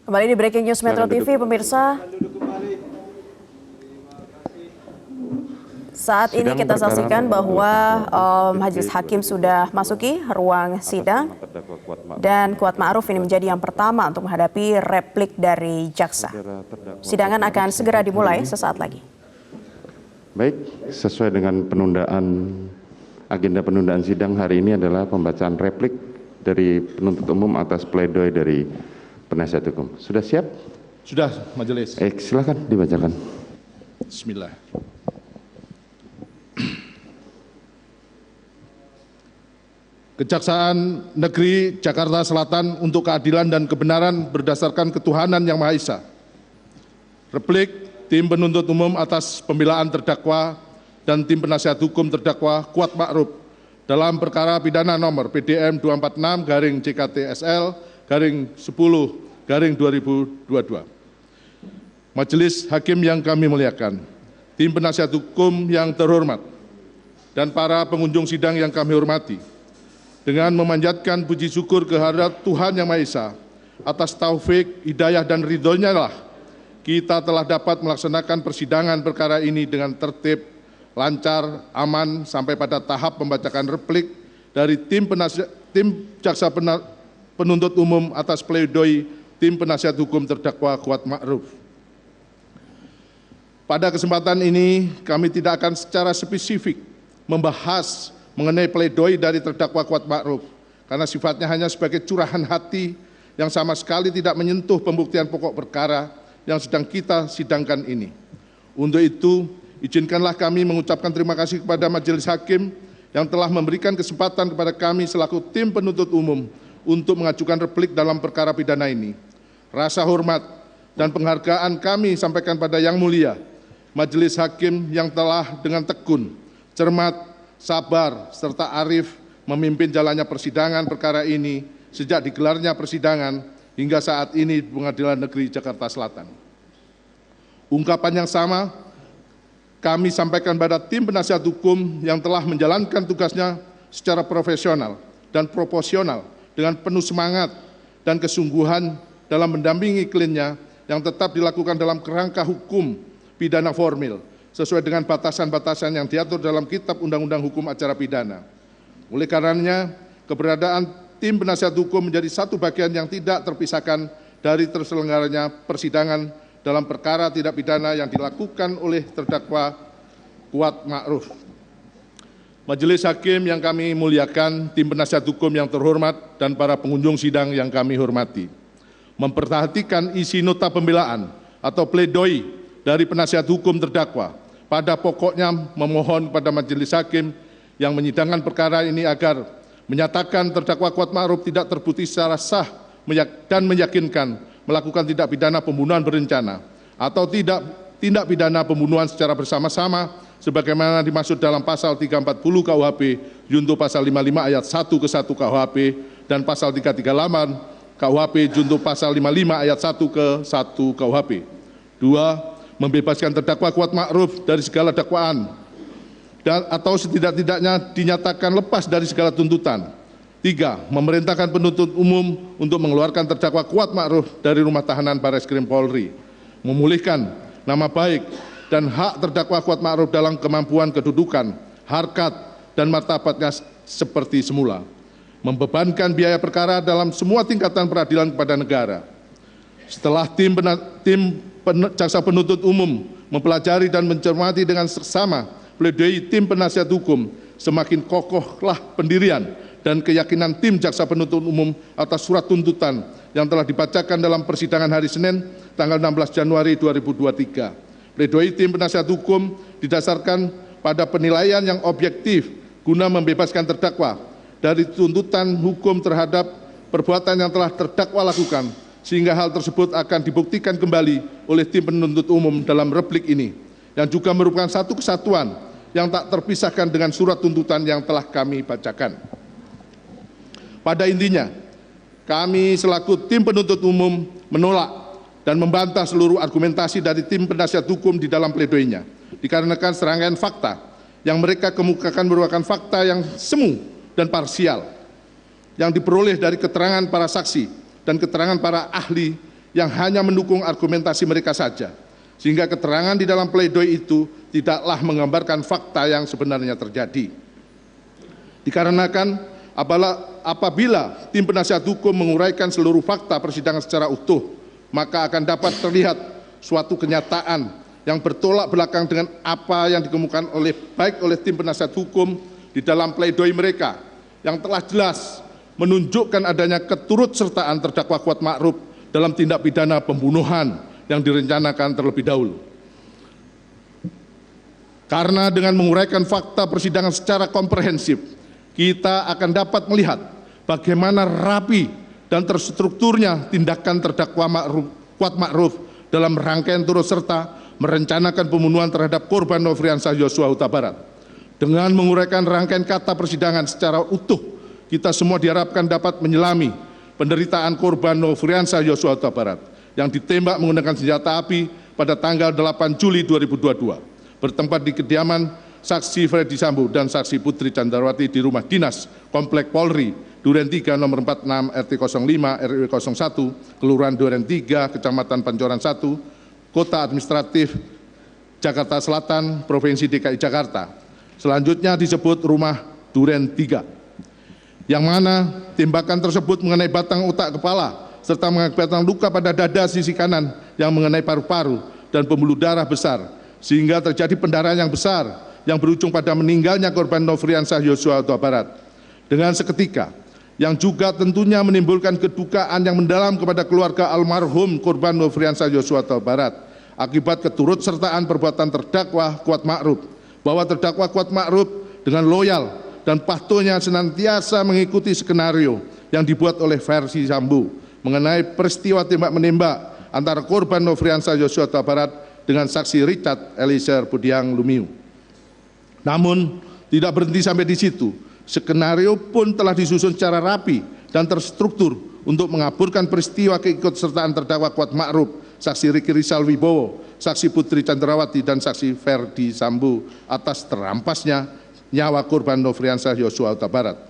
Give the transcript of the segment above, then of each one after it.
Kembali di Breaking News Metro TV, pemirsa. Saat ini kita saksikan bahwa Majelis Hakim sudah masuki ruang sidang dan Kuat Ma'ruf ini menjadi yang pertama untuk menghadapi replik dari jaksa. Sidangan akan segera dimulai sesaat lagi. Baik, sesuai dengan agenda penundaan sidang hari ini adalah pembacaan replik dari penuntut umum atas pledoi dari penasihat hukum. Sudah siap? Sudah, majelis. Silakan dibacakan. Bismillah. Kejaksaan Negeri Jakarta Selatan untuk keadilan dan kebenaran berdasarkan ketuhanan yang Maha Esa. Replik tim penuntut umum atas pembelaan terdakwa dan tim penasihat hukum terdakwa Kuat Ma'ruf dalam perkara pidana nomor PDM 246-CKT-SL-10-2022. Majelis Hakim yang kami muliakan, tim penasihat hukum yang terhormat, dan para pengunjung sidang yang kami hormati, dengan memanjatkan puji syukur kehadirat Tuhan Yang Maha Esa atas taufik, hidayah, dan ridhonya lah kita telah dapat melaksanakan persidangan perkara ini dengan tertib, lancar, aman, sampai pada tahap pembacaan replik dari tim jaksa penuntut umum atas pledoi tim penasihat hukum terdakwa Kuat Ma'ruf. Pada kesempatan ini kami tidak akan secara spesifik membahas mengenai pledoi dari terdakwa Kuat Ma'ruf karena sifatnya hanya sebagai curahan hati yang sama sekali tidak menyentuh pembuktian pokok perkara yang sedang kita sidangkan ini. Untuk itu, izinkanlah kami mengucapkan terima kasih kepada Majelis Hakim yang telah memberikan kesempatan kepada kami selaku tim penuntut umum untuk mengajukan replik dalam perkara pidana ini. Rasa hormat dan penghargaan kami sampaikan pada Yang Mulia Majelis Hakim yang telah dengan tekun, cermat, sabar, serta arif memimpin jalannya persidangan perkara ini sejak digelarnya persidangan hingga saat ini di Pengadilan Negeri Jakarta Selatan. Ungkapan yang sama kami sampaikan pada tim penasihat hukum yang telah menjalankan tugasnya secara profesional dan proporsional dengan penuh semangat dan kesungguhan dalam mendampingi kliennya yang tetap dilakukan dalam kerangka hukum pidana formil sesuai dengan batasan-batasan yang diatur dalam Kitab Undang-Undang Hukum Acara Pidana. Oleh karenanya, keberadaan tim penasihat hukum menjadi satu bagian yang tidak terpisahkan dari terselenggaranya persidangan dalam perkara tindak pidana yang dilakukan oleh terdakwa Kuat Ma'ruf. Majelis Hakim yang kami muliakan, tim penasihat hukum yang terhormat, dan para pengunjung sidang yang kami hormati, memperhatikan isi nota pembelaan atau pledoi dari penasihat hukum terdakwa. Pada pokoknya memohon kepada Majelis Hakim yang menyidangkan perkara ini agar menyatakan terdakwa Kuat Ma'ruf tidak terbukti secara sah dan meyakinkan melakukan tindak pidana pembunuhan berencana atau tindak pidana pembunuhan secara bersama-sama sebagaimana dimaksud dalam pasal 340 KUHP junto pasal 55 ayat 1 ke 1 KUHP dan pasal 338 KUHP junto pasal 55 ayat 1 ke 1 KUHP. 2. Membebaskan terdakwa Kuat Ma'ruf dari segala dakwaan atau setidak-tidaknya dinyatakan lepas dari segala tuntutan. 3. Memerintahkan penuntut umum untuk mengeluarkan terdakwa Kuat Ma'ruf dari rumah tahanan Barreskrim Polri, memulihkan nama baik dan hak terdakwa Kuat Ma'ruf dalam kemampuan kedudukan, harkat, dan martabatnya seperti semula, membebankan biaya perkara dalam semua tingkatan peradilan kepada negara. Setelah tim jaksa penuntut umum mempelajari dan mencermati dengan seksama pledoi tim penasihat hukum, semakin kokohlah pendirian dan keyakinan tim jaksa penuntut umum atas surat tuntutan yang telah dibacakan dalam persidangan hari Senin tanggal 16 Januari 2023. Pledoi tim penasihat hukum didasarkan pada penilaian yang objektif guna membebaskan terdakwa dari tuntutan hukum terhadap perbuatan yang telah terdakwa lakukan, sehingga hal tersebut akan dibuktikan kembali oleh tim penuntut umum dalam replik ini, yang juga merupakan satu kesatuan yang tak terpisahkan dengan surat tuntutan yang telah kami bacakan. Pada intinya, kami selaku tim penuntut umum menolak dan membantah seluruh argumentasi dari tim penasihat hukum di dalam pledoinya, dikarenakan serangkaian fakta yang mereka kemukakan merupakan fakta yang semu dan parsial, yang diperoleh dari keterangan para saksi dan keterangan para ahli yang hanya mendukung argumentasi mereka saja, sehingga keterangan di dalam pledoi itu tidaklah menggambarkan fakta yang sebenarnya terjadi. Dikarenakan apabila tim penasihat hukum menguraikan seluruh fakta persidangan secara utuh, maka akan dapat terlihat suatu kenyataan yang bertolak belakang dengan apa yang dikemukakan baik oleh tim penasihat hukum di dalam pledoi mereka, yang telah jelas menunjukkan adanya keturutsertaan terdakwa Kuat Ma'ruf dalam tindak pidana pembunuhan yang direncanakan terlebih dahulu. Karena dengan menguraikan fakta persidangan secara komprehensif, kita akan dapat melihat bagaimana rapi dan terstrukturnya tindakan terdakwa Kuat Ma'ruf dalam rangkaian turut serta merencanakan pembunuhan terhadap korban Nofriansah Yosua Huta Barat. Dengan menguraikan rangkaian kata persidangan secara utuh, kita semua diharapkan dapat menyelami penderitaan korban Nofriansah Yosua Huta Barat yang ditembak menggunakan senjata api pada tanggal 8 Juli 2022, bertempat di kediaman saksi Freddy Sambo dan saksi Putri Candrawati di rumah dinas Komplek Polri, Duren 3 nomor 46 RT 05 RW 01, Kelurahan Duren 3, Kecamatan Pancoran 1, Kota Administratif Jakarta Selatan, Provinsi DKI Jakarta. Selanjutnya disebut rumah Duren 3, yang mana tembakan tersebut mengenai batang otak kepala serta mengakibatkan luka pada dada sisi kanan yang mengenai paru-paru dan pembuluh darah besar, sehingga terjadi pendarahan yang besar yang berujung pada meninggalnya korban Nofriansah Yosua Huta Barat dengan seketika, yang juga tentunya menimbulkan kedukaan yang mendalam kepada keluarga almarhum korban Nofriansah Yosua Huta Barat akibat keturutsertaan perbuatan terdakwa Kuat Ma'ruf, bahwa terdakwa Kuat Ma'ruf dengan loyal dan patuhnya senantiasa mengikuti skenario yang dibuat oleh versi Sambo mengenai peristiwa tembak-menembak antara korban Nofriansah Yosua Huta Barat dengan saksi Richard Eliezer Budiang Lumiu. Namun tidak berhenti sampai di situ, skenario pun telah disusun secara rapi dan terstruktur untuk mengaburkan peristiwa keikutsertaan terdakwa Kuat Ma'ruf, saksi Riki Rizal Wibowo, saksi Putri Candrawati dan saksi Ferdi Sambo atas terampasnya nyawa korban Nofriansah Yosua Huta Barat.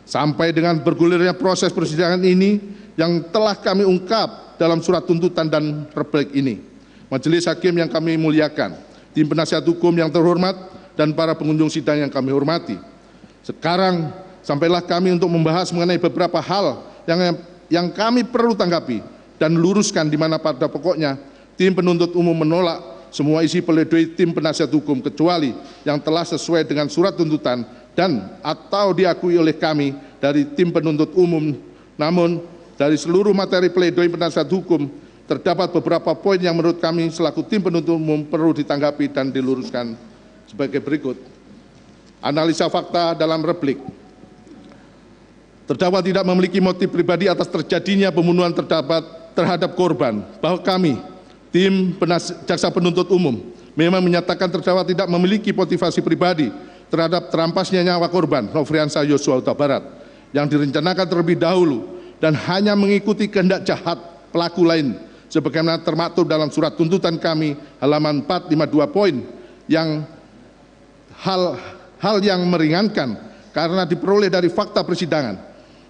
Sampai dengan bergulirnya proses persidangan ini yang telah kami ungkap dalam surat tuntutan dan replik ini. Majelis hakim yang kami muliakan, tim penasihat hukum yang terhormat, dan para pengunjung sidang yang kami hormati. Sekarang sampailah kami untuk membahas mengenai beberapa hal yang kami perlu tanggapi dan luruskan, di mana pada pokoknya tim penuntut umum menolak semua isi pledoi tim penasihat hukum kecuali yang telah sesuai dengan surat tuntutan dan atau diakui oleh kami dari tim penuntut umum. Namun dari seluruh materi pledoi penasihat hukum terdapat beberapa poin yang menurut kami selaku tim penuntut umum perlu ditanggapi dan diluruskan sebagai berikut. Analisa fakta dalam replik. Terdakwa tidak memiliki motif pribadi atas terjadinya pembunuhan terhadap korban, bahwa kami, tim jaksa penuntut umum, memang menyatakan terdakwa tidak memiliki motivasi pribadi terhadap terampasnya nyawa korban Nofriansah Yosua Huta Barat yang direncanakan terlebih dahulu dan hanya mengikuti kehendak jahat pelaku lain, sebagaimana termaktub dalam surat tuntutan kami halaman 452 poin, yang hal yang meringankan karena diperoleh dari fakta persidangan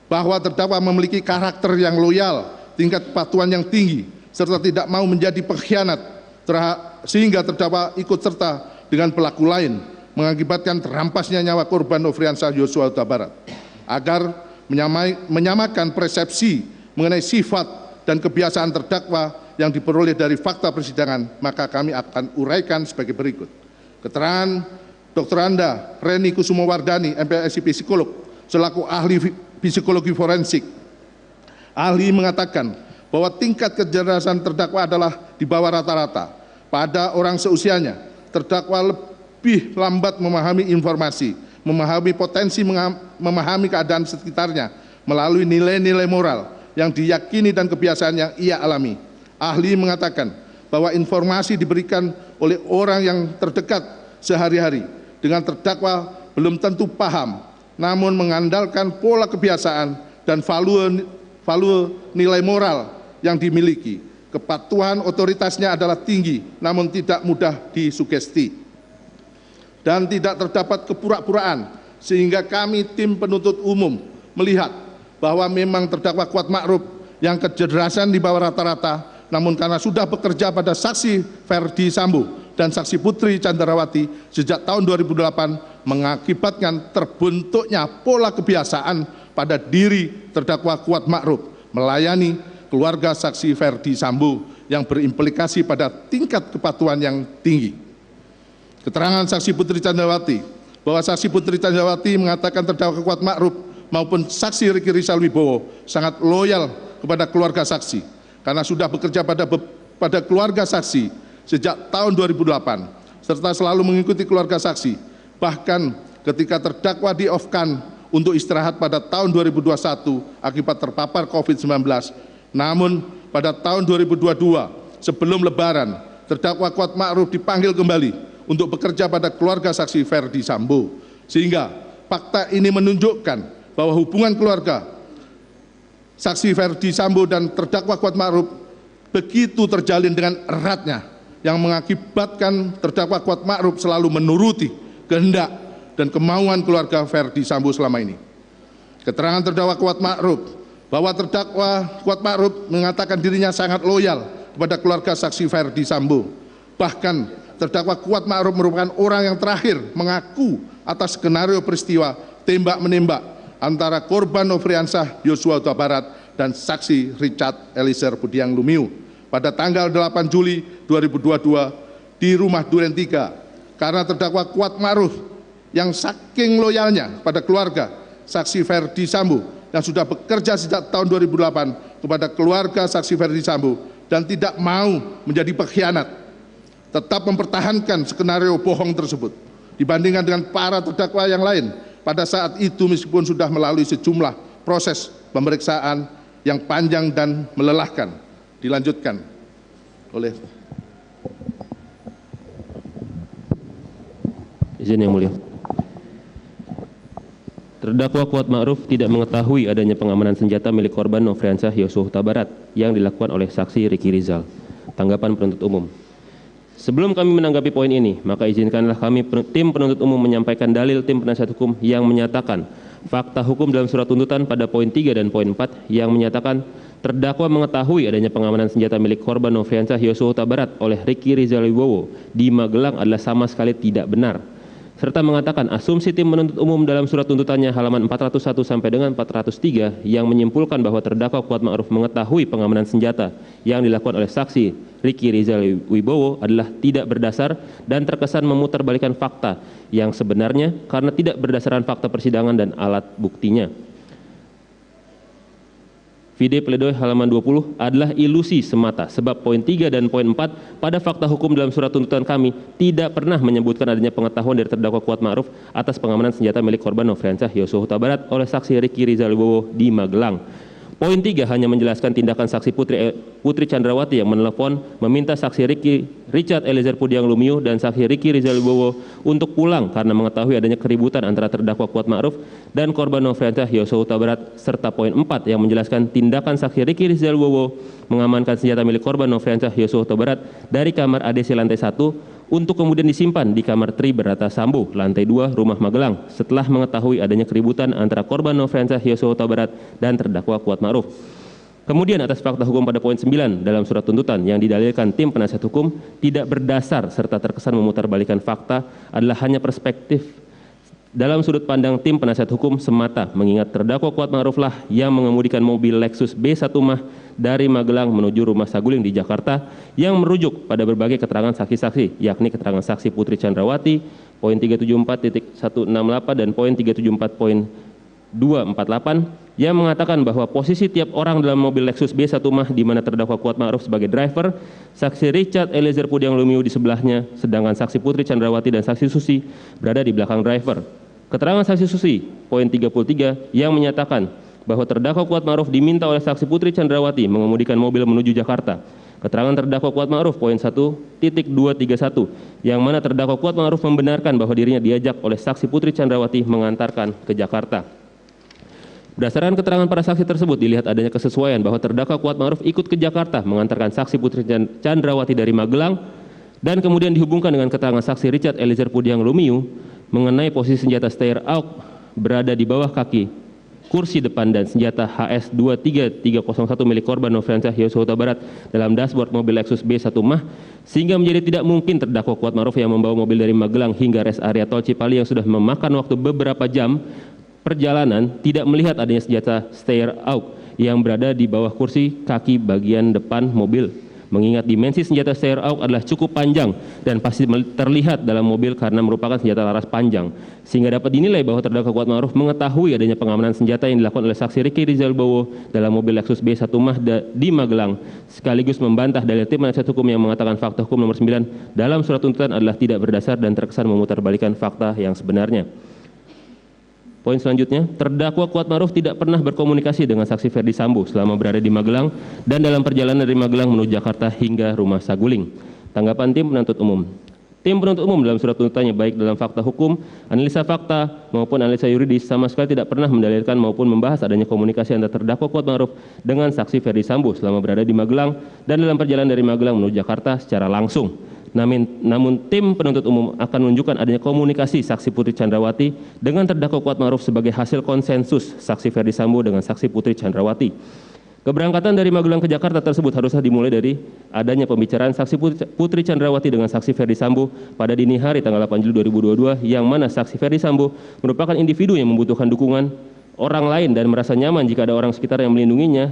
bahwa terdakwa memiliki karakter yang loyal, tingkat kepatuhan yang tinggi, serta tidak mau menjadi pengkhianat, sehingga terdakwa ikut serta dengan pelaku lain mengakibatkan terampasnya nyawa korban Nofriansah Yosua Huta Barat. Agar menyamakan persepsi mengenai sifat dan kebiasaan terdakwa yang diperoleh dari fakta persidangan, maka kami akan uraikan sebagai berikut. Keterangan Dr. Anda Reni Kusumowardani, MPSI Psikolog, selaku ahli psikologi forensik. Ahli mengatakan bahwa tingkat kecerdasan terdakwa adalah di bawah rata-rata. Pada orang seusianya, terdakwa lebih lambat memahami informasi, memahami potensi, memahami keadaan sekitarnya melalui nilai-nilai moral yang diyakini dan kebiasaan yang ia alami. Ahli mengatakan bahwa informasi diberikan oleh orang yang terdekat sehari-hari dengan terdakwa belum tentu paham, namun mengandalkan pola kebiasaan dan value nilai moral yang dimiliki. Kepatuhan otoritasnya adalah tinggi, namun tidak mudah disugesti. Dan tidak terdapat kepura-puraan, sehingga kami tim penuntut umum melihat bahwa memang terdakwa Kuat Ma'ruf yang kecerdasan di bawah rata-rata, namun karena sudah bekerja pada saksi Ferdi Sambo dan saksi Putri Chandrawati sejak tahun 2008 mengakibatkan terbentuknya pola kebiasaan pada diri terdakwa Kuat Ma'ruf melayani keluarga saksi Ferdi Sambo yang berimplikasi pada tingkat kepatuhan yang tinggi. Keterangan saksi Putri Chandrawati bahwa saksi Putri Chandrawati mengatakan terdakwa Kuat Ma'ruf maupun saksi Ricky Rizal Wibowo sangat loyal kepada keluarga saksi karena sudah bekerja pada keluarga saksi sejak tahun 2008 serta selalu mengikuti keluarga saksi, bahkan ketika terdakwa di-off-kan untuk istirahat pada tahun 2021 akibat terpapar COVID-19. Namun pada tahun 2022 sebelum Lebaran terdakwa Kuat Ma'ruf dipanggil kembali untuk bekerja pada keluarga saksi Ferdi Sambo, sehingga fakta ini menunjukkan bahwa hubungan keluarga saksi Ferdi Sambo dan terdakwa Kuat Ma'ruf begitu terjalin dengan eratnya yang mengakibatkan terdakwa Kuat Ma'ruf selalu menuruti kehendak dan kemauan keluarga Ferdi Sambo selama ini. Keterangan terdakwa Kuat Ma'ruf bahwa terdakwa Kuat Ma'ruf mengatakan dirinya sangat loyal kepada keluarga saksi Ferdi Sambo. Bahkan terdakwa Kuat Ma'ruf merupakan orang yang terakhir mengaku atas skenario peristiwa tembak-menembak antara korban Nofriansah Yosua Huta Barat dan saksi Richard Eliezer Budiang Lumiu pada tanggal 8 Juli 2022 di rumah Duren 3, karena terdakwa Kuat Ma'ruf yang saking loyalnya pada keluarga saksi Ferdi Sambo yang sudah bekerja sejak tahun 2008 kepada keluarga saksi Ferdi Sambo dan tidak mau menjadi pengkhianat, tetap mempertahankan skenario bohong tersebut dibandingkan dengan para terdakwa yang lain pada saat itu meskipun sudah melalui sejumlah proses pemeriksaan yang panjang dan melelahkan. Dilanjutkan oleh izin yang mulia. Terdakwa Kuat Ma'ruf tidak mengetahui adanya pengamanan senjata milik korban Nofriansah Yosua Huta Barat yang dilakukan oleh saksi Ricky Rizal. Tanggapan penuntut umum. Sebelum kami menanggapi poin ini, maka izinkanlah kami tim penuntut umum menyampaikan dalil tim penasihat hukum yang menyatakan fakta hukum dalam surat tuntutan pada poin 3 dan poin 4 yang menyatakan terdakwa mengetahui adanya pengamanan senjata milik korban Nofriansah Yosua Huta Barat oleh Ricky Rizal Wibowo di Magelang adalah sama sekali tidak benar, serta mengatakan asumsi tim penuntut umum dalam surat tuntutannya halaman 401 sampai dengan 403 yang menyimpulkan bahwa terdakwa Kuat Ma'ruf mengetahui pengamanan senjata yang dilakukan oleh saksi Ricky Rizal Wibowo adalah tidak berdasar dan terkesan memutarbalikkan fakta yang sebenarnya karena tidak berdasarkan fakta persidangan dan alat buktinya. Vide pledoi halaman 20 adalah ilusi semata sebab poin 3 dan poin 4 pada fakta hukum dalam surat tuntutan kami tidak pernah menyebutkan adanya pengetahuan dari terdakwa Kuat Ma'ruf atas pengamanan senjata milik korban Nofriansah Yosua Huta Barat oleh saksi Ricky Rizal Wibowo di Magelang. Poin 3 hanya menjelaskan tindakan saksi Putri Chandrawati yang menelpon meminta saksi Richard Eliezer Budiang Lumiu dan saksi Ricky Rizal Wibowo untuk pulang karena mengetahui adanya keributan antara terdakwa Kuat Ma'ruf dan korban Nofriansah Yosua Huta Barat, serta poin 4 yang menjelaskan tindakan saksi Ricky Rizal Wibowo mengamankan senjata milik korban Nofriansah Yosua Huta Barat dari kamar ADC lantai 1 untuk kemudian disimpan di kamar Tri Berata Sambo lantai 2 rumah Magelang setelah mengetahui adanya keributan antara korban Nofriansah Yosua Huta Barat dan terdakwa Kuat Ma'ruf. Kemudian atas fakta hukum pada poin 9 dalam surat tuntutan yang didalilkan tim penasihat hukum tidak berdasar serta terkesan memutarbalikkan fakta adalah hanya perspektif dalam sudut pandang tim penasihat hukum semata, mengingat terdakwa Kuat Ma'ruf lah yang mengemudikan mobil Lexus B1 Mah dari Magelang menuju rumah saguling di Jakarta yang merujuk pada berbagai keterangan saksi-saksi, yakni keterangan saksi Putri Chandrawati poin 374.168 dan poin 374.248 yang mengatakan bahwa posisi tiap orang dalam mobil Lexus B1 Mah di mana terdakwa Kuat Ma'ruf sebagai driver, saksi Richard Eliezer Budiang Lumiu di sebelahnya, sedangkan saksi Putri Chandrawati dan saksi Susi berada di belakang driver. Keterangan saksi Susi poin 33 yang menyatakan bahwa terdakwa Kuat Ma'ruf diminta oleh saksi Putri Chandrawati mengemudikan mobil menuju Jakarta. Keterangan terdakwa Kuat Ma'ruf poin 1.231 yang mana terdakwa Kuat Ma'ruf membenarkan bahwa dirinya diajak oleh saksi Putri Chandrawati mengantarkan ke Jakarta. Berdasarkan keterangan para saksi tersebut dilihat adanya kesesuaian bahwa terdakwa Kuat Ma'ruf ikut ke Jakarta mengantarkan saksi Putri Chandrawati dari Magelang dan kemudian dihubungkan dengan keterangan saksi Richard Eliezer Budiang Lumiu mengenai posisi senjata steyr AUK berada di bawah kaki kursi depan dan senjata HS-23301 milik korban Nofriansah Yosua Huta Barat dalam dashboard mobil Lexus B1 Mah, sehingga menjadi tidak mungkin terdakwa Kuatma'ruf yang membawa mobil dari Magelang hingga rest area tol Cipali yang sudah memakan waktu beberapa jam perjalanan tidak melihat adanya senjata steyr AUK yang berada di bawah kursi kaki bagian depan mobil. Mengingat dimensi senjata steyr AUK adalah cukup panjang dan pasti terlihat dalam mobil karena merupakan senjata laras panjang, sehingga dapat dinilai bahwa terdakwa Kuatma'ruf mengetahui adanya pengamanan senjata yang dilakukan oleh saksi Ricky Rizal Bowo dalam mobil Lexus B1 Mah di Magelang, sekaligus membantah dalil tim penasihat hukum yang mengatakan fakta hukum nomor 9 dalam surat tuntutan adalah tidak berdasar dan terkesan memutarbalikkan fakta yang sebenarnya. Poin selanjutnya, terdakwa Kuatma'ruf tidak pernah berkomunikasi dengan saksi Ferdi Sambo selama berada di Magelang dan dalam perjalanan dari Magelang menuju Jakarta hingga rumah saguling. Tanggapan tim penuntut umum. Tim penuntut umum dalam surat tuntutannya baik dalam fakta hukum, analisa fakta maupun analisa yuridis sama sekali tidak pernah mendalilkan maupun membahas adanya komunikasi antara terdakwa Kuatma'ruf dengan saksi Ferdi Sambo selama berada di Magelang dan dalam perjalanan dari Magelang menuju Jakarta secara langsung. Namun tim penuntut umum akan menunjukkan adanya komunikasi saksi Putri Chandrawati dengan terdakwa Kuatma'ruf sebagai hasil konsensus saksi Ferdi Sambo dengan saksi Putri Chandrawati. Keberangkatan dari Magelang ke Jakarta tersebut haruslah dimulai dari adanya pembicaraan saksi Putri Chandrawati dengan saksi Ferdi Sambo pada dini hari tanggal 8 Juli 2022, yang mana saksi Ferdi Sambo merupakan individu yang membutuhkan dukungan orang lain dan merasa nyaman jika ada orang sekitar yang melindunginya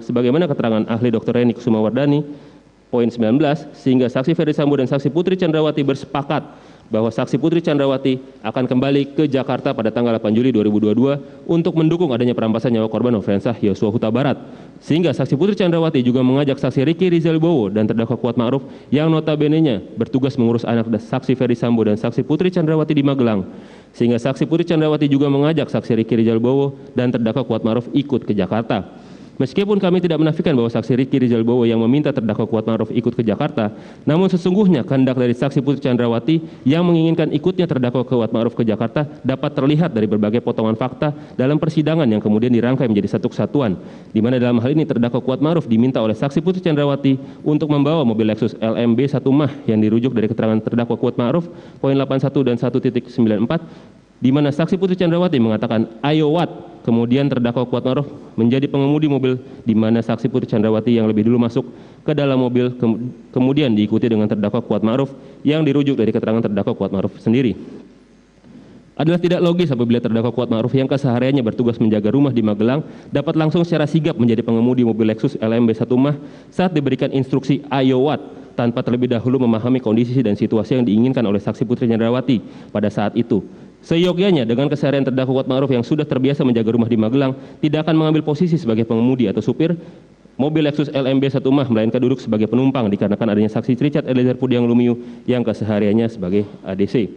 sebagaimana keterangan ahli Dr. Reni Kusumawardani. Poin 19, sehingga saksi Ferdi Sambo dan saksi Putri Chandrawati bersepakat bahwa saksi Putri Chandrawati akan kembali ke Jakarta pada tanggal 8 Juli 2022 untuk mendukung adanya perampasan nyawa korban Nofriansah Yosua Huta Barat. Sehingga saksi Putri Chandrawati juga mengajak saksi Ricky Rizal Bowo dan terdakwa Kuatma'ruf yang notabene-nya bertugas mengurus anak saksi Ferdi Sambo dan saksi Putri Chandrawati di Magelang. Sehingga saksi Putri Chandrawati juga mengajak saksi Ricky Rizal Bowo dan terdakwa Kuatma'ruf ikut ke Jakarta. Meskipun kami tidak menafikan bahwa saksi Ricky Rizal Bowo yang meminta terdakwa Kuatma'ruf ikut ke Jakarta, namun sesungguhnya kehendak dari saksi Putri Chandrawati yang menginginkan ikutnya terdakwa Kuatma'ruf ke Jakarta dapat terlihat dari berbagai potongan fakta dalam persidangan yang kemudian dirangkai menjadi satu kesatuan, di mana dalam hal ini terdakwa Kuatma'ruf diminta oleh saksi Putri Chandrawati untuk membawa mobil Lexus LMB 1 Mah yang dirujuk dari keterangan terdakwa Kuatma'ruf poin 81 dan 1.94, di mana saksi Putri Chandrawati mengatakan ayo Wat. Kemudian terdakwa Kuatma'ruf menjadi pengemudi mobil, di mana saksi Putri Chandrawati yang lebih dulu masuk ke dalam mobil kemudian diikuti dengan terdakwa Kuatma'ruf yang dirujuk dari keterangan terdakwa Kuatma'ruf sendiri. Adalah tidak logis apabila terdakwa Kuatma'ruf yang kesehariannya bertugas menjaga rumah di Magelang dapat langsung secara sigap menjadi pengemudi mobil Lexus LMB 1 Mah saat diberikan instruksi ayo Wat, tanpa terlebih dahulu memahami kondisi dan situasi yang diinginkan oleh saksi Putri Chandrawati pada saat itu. Seyogyanya dengan keseharian terdakwa Kuatma'ruf yang sudah terbiasa menjaga rumah di Magelang tidak akan mengambil posisi sebagai pengemudi atau supir mobil Lexus LMB 1 Mah, melainkan duduk sebagai penumpang dikarenakan adanya saksi Richard Eliezer Pudiang Lumiu yang kesehariannya sebagai ADC.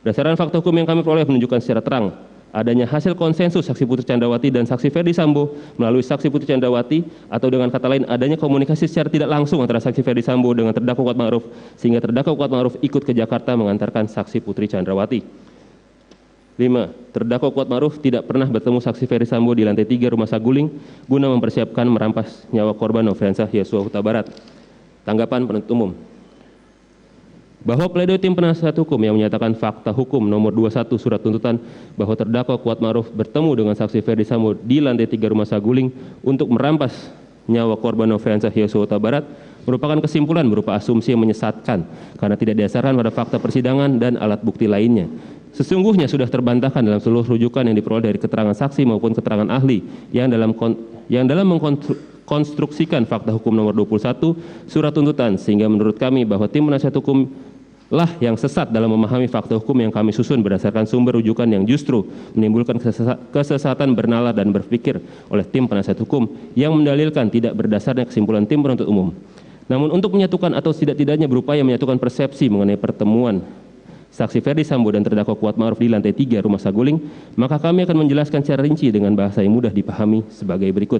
Berdasarkan fakta hukum yang kami peroleh menunjukkan secara terang adanya hasil konsensus saksi Putri Chandrawati dan saksi Ferdi Sambo melalui saksi Putri Chandrawati, atau dengan kata lain adanya komunikasi secara tidak langsung antara saksi Ferdi Sambo dengan terdakwa Kuatma'ruf sehingga terdakwa Kuatma'ruf ikut ke Jakarta mengantarkan saksi Putri Chandrawati. 5. Terdakwa Kuatma'ruf tidak pernah bertemu saksi Ferdi Sambo di lantai 3 rumah saguling guna mempersiapkan merampas nyawa korban Nofriansah Yosua Huta Barat. Tanggapan penuntut umum. Bahwa pledoi tim penasihat hukum yang menyatakan fakta hukum nomor 21 surat tuntutan bahwa terdakwa Kuatma'ruf bertemu dengan saksi Ferdi Sambo di lantai 3 rumah saguling untuk merampas nyawa korban Nofriansah Yosua Huta Barat merupakan kesimpulan berupa asumsi yang menyesatkan karena tidak didasarkan pada fakta persidangan dan alat bukti lainnya. Sesungguhnya sudah terbantahkan dalam seluruh rujukan yang diperoleh dari keterangan saksi maupun keterangan ahli yang dalam mengkonstruksikan fakta hukum nomor 21 surat tuntutan, sehingga menurut kami bahwa tim penasihat hukum lah yang sesat dalam memahami fakta hukum yang kami susun berdasarkan sumber rujukan yang justru menimbulkan kesesatan bernalar dan berpikir oleh tim penasihat hukum yang mendalilkan tidak berdasarnya kesimpulan tim penuntut umum. Namun untuk menyatukan atau tidak-tidaknya berupaya menyatukan persepsi mengenai pertemuan saksi Ferdi Sambo dan terdakwa Kuatma'ruf di lantai 3 rumah saguling, maka kami akan menjelaskan secara rinci dengan bahasa yang mudah dipahami sebagai berikut.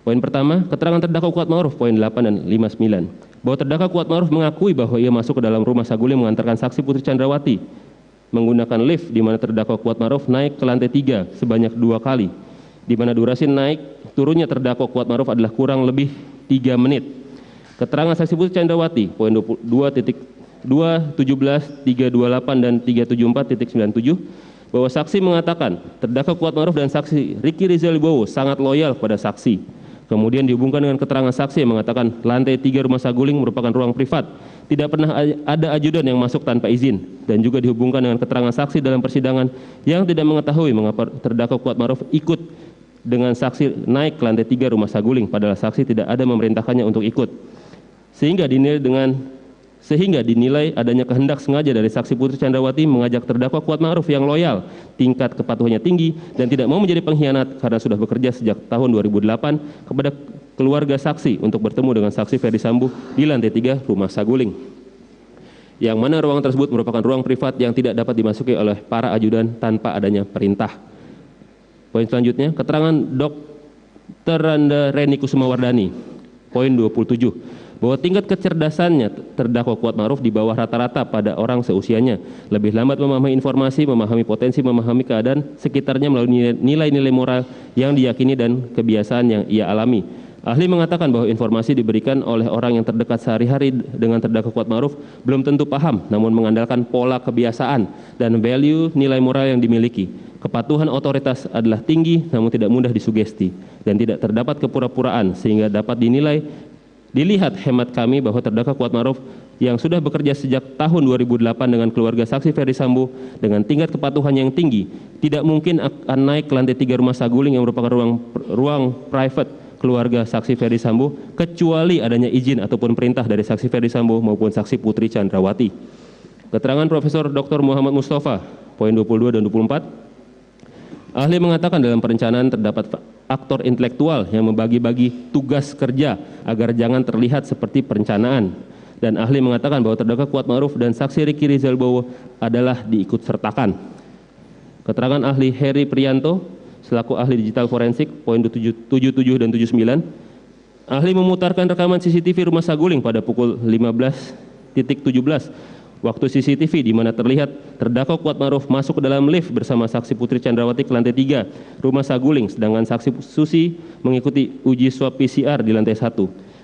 Poin pertama, keterangan terdakwa Kuatma'ruf poin 8 dan 59. Bahwa terdakwa Kuatma'ruf mengakui bahwa ia masuk ke dalam rumah saguling mengantarkan saksi Putri Chandrawati menggunakan lift, di mana terdakwa Kuatma'ruf naik ke lantai 3 sebanyak 2 kali, di mana durasi naik turunnya terdakwa Kuatma'ruf adalah kurang lebih 3 menit. Keterangan saksi Putri Chandrawati poin 2, 17, 328 dan 374.97 bahwa saksi mengatakan terdakwa Kuatma'ruf dan saksi Ricky Rizal Wibowo sangat loyal kepada saksi. Kemudian dihubungkan dengan keterangan saksi yang mengatakan lantai 3 rumah saguling merupakan ruang privat. Tidak pernah ada ajudan yang masuk tanpa izin. Dan juga dihubungkan dengan keterangan saksi dalam persidangan yang tidak mengetahui mengapa terdakwa Kuatma'ruf ikut dengan saksi naik ke lantai 3 rumah saguling, padahal saksi tidak ada memerintahkannya untuk ikut. Sehingga dinilai adanya kehendak sengaja dari saksi Putri Chandrawati mengajak terdakwa Kuatma'ruf yang loyal, tingkat kepatuhannya tinggi, dan tidak mau menjadi pengkhianat karena sudah bekerja sejak tahun 2008 kepada keluarga saksi untuk bertemu dengan saksi Ferdi Sambo di lantai 3 rumah saguling. Yang mana ruangan tersebut merupakan ruang privat yang tidak dapat dimasuki oleh para ajudan tanpa adanya perintah. Poin selanjutnya, keterangan Dr. Randa Reni Kusumawardani. Poin 27. Bahwa tingkat kecerdasannya terdakwa Kuatma'ruf di bawah rata-rata pada orang seusianya, lebih lambat memahami informasi, memahami potensi, memahami keadaan sekitarnya melalui nilai-nilai moral yang diyakini dan kebiasaan yang ia alami. Ahli mengatakan bahwa informasi diberikan oleh orang yang terdekat sehari-hari dengan terdakwa Kuatma'ruf belum tentu paham, namun mengandalkan pola kebiasaan dan value nilai moral yang dimiliki. Kepatuhan otoritas adalah tinggi namun tidak mudah disugesti dan tidak terdapat kepura-puraan sehingga dapat dilihat hemat kami bahwa terdakwa Kuatma'ruf yang sudah bekerja sejak tahun 2008 dengan keluarga saksi Ferdi Sambo dengan tingkat kepatuhan yang tinggi tidak mungkin akan naik ke lantai 3 rumah saguling yang merupakan ruang private keluarga saksi Ferdi Sambo kecuali adanya izin ataupun perintah dari saksi Ferdi Sambo maupun saksi Putri Chandrawati. Keterangan Profesor Dr. Muhammad Mustafa, poin 22 dan 24. Ahli mengatakan dalam perencanaan terdapat aktor intelektual yang membagi-bagi tugas kerja agar jangan terlihat seperti perencanaan. Dan ahli mengatakan bahwa terdakwa Kuatma'ruf dan saksi Ricky Rizal Wibowo adalah diikutsertakan. Keterangan ahli Heri Prianto selaku ahli digital forensik, poin 77 dan 79. Ahli memutarkan rekaman CCTV rumah saguling pada pukul 15.17 waktu CCTV di mana terlihat terdakwa Kuatma'ruf masuk ke dalam lift bersama saksi Putri Chandrawati ke lantai 3 rumah saguling, sedangkan saksi Susi mengikuti uji swab PCR di lantai 1.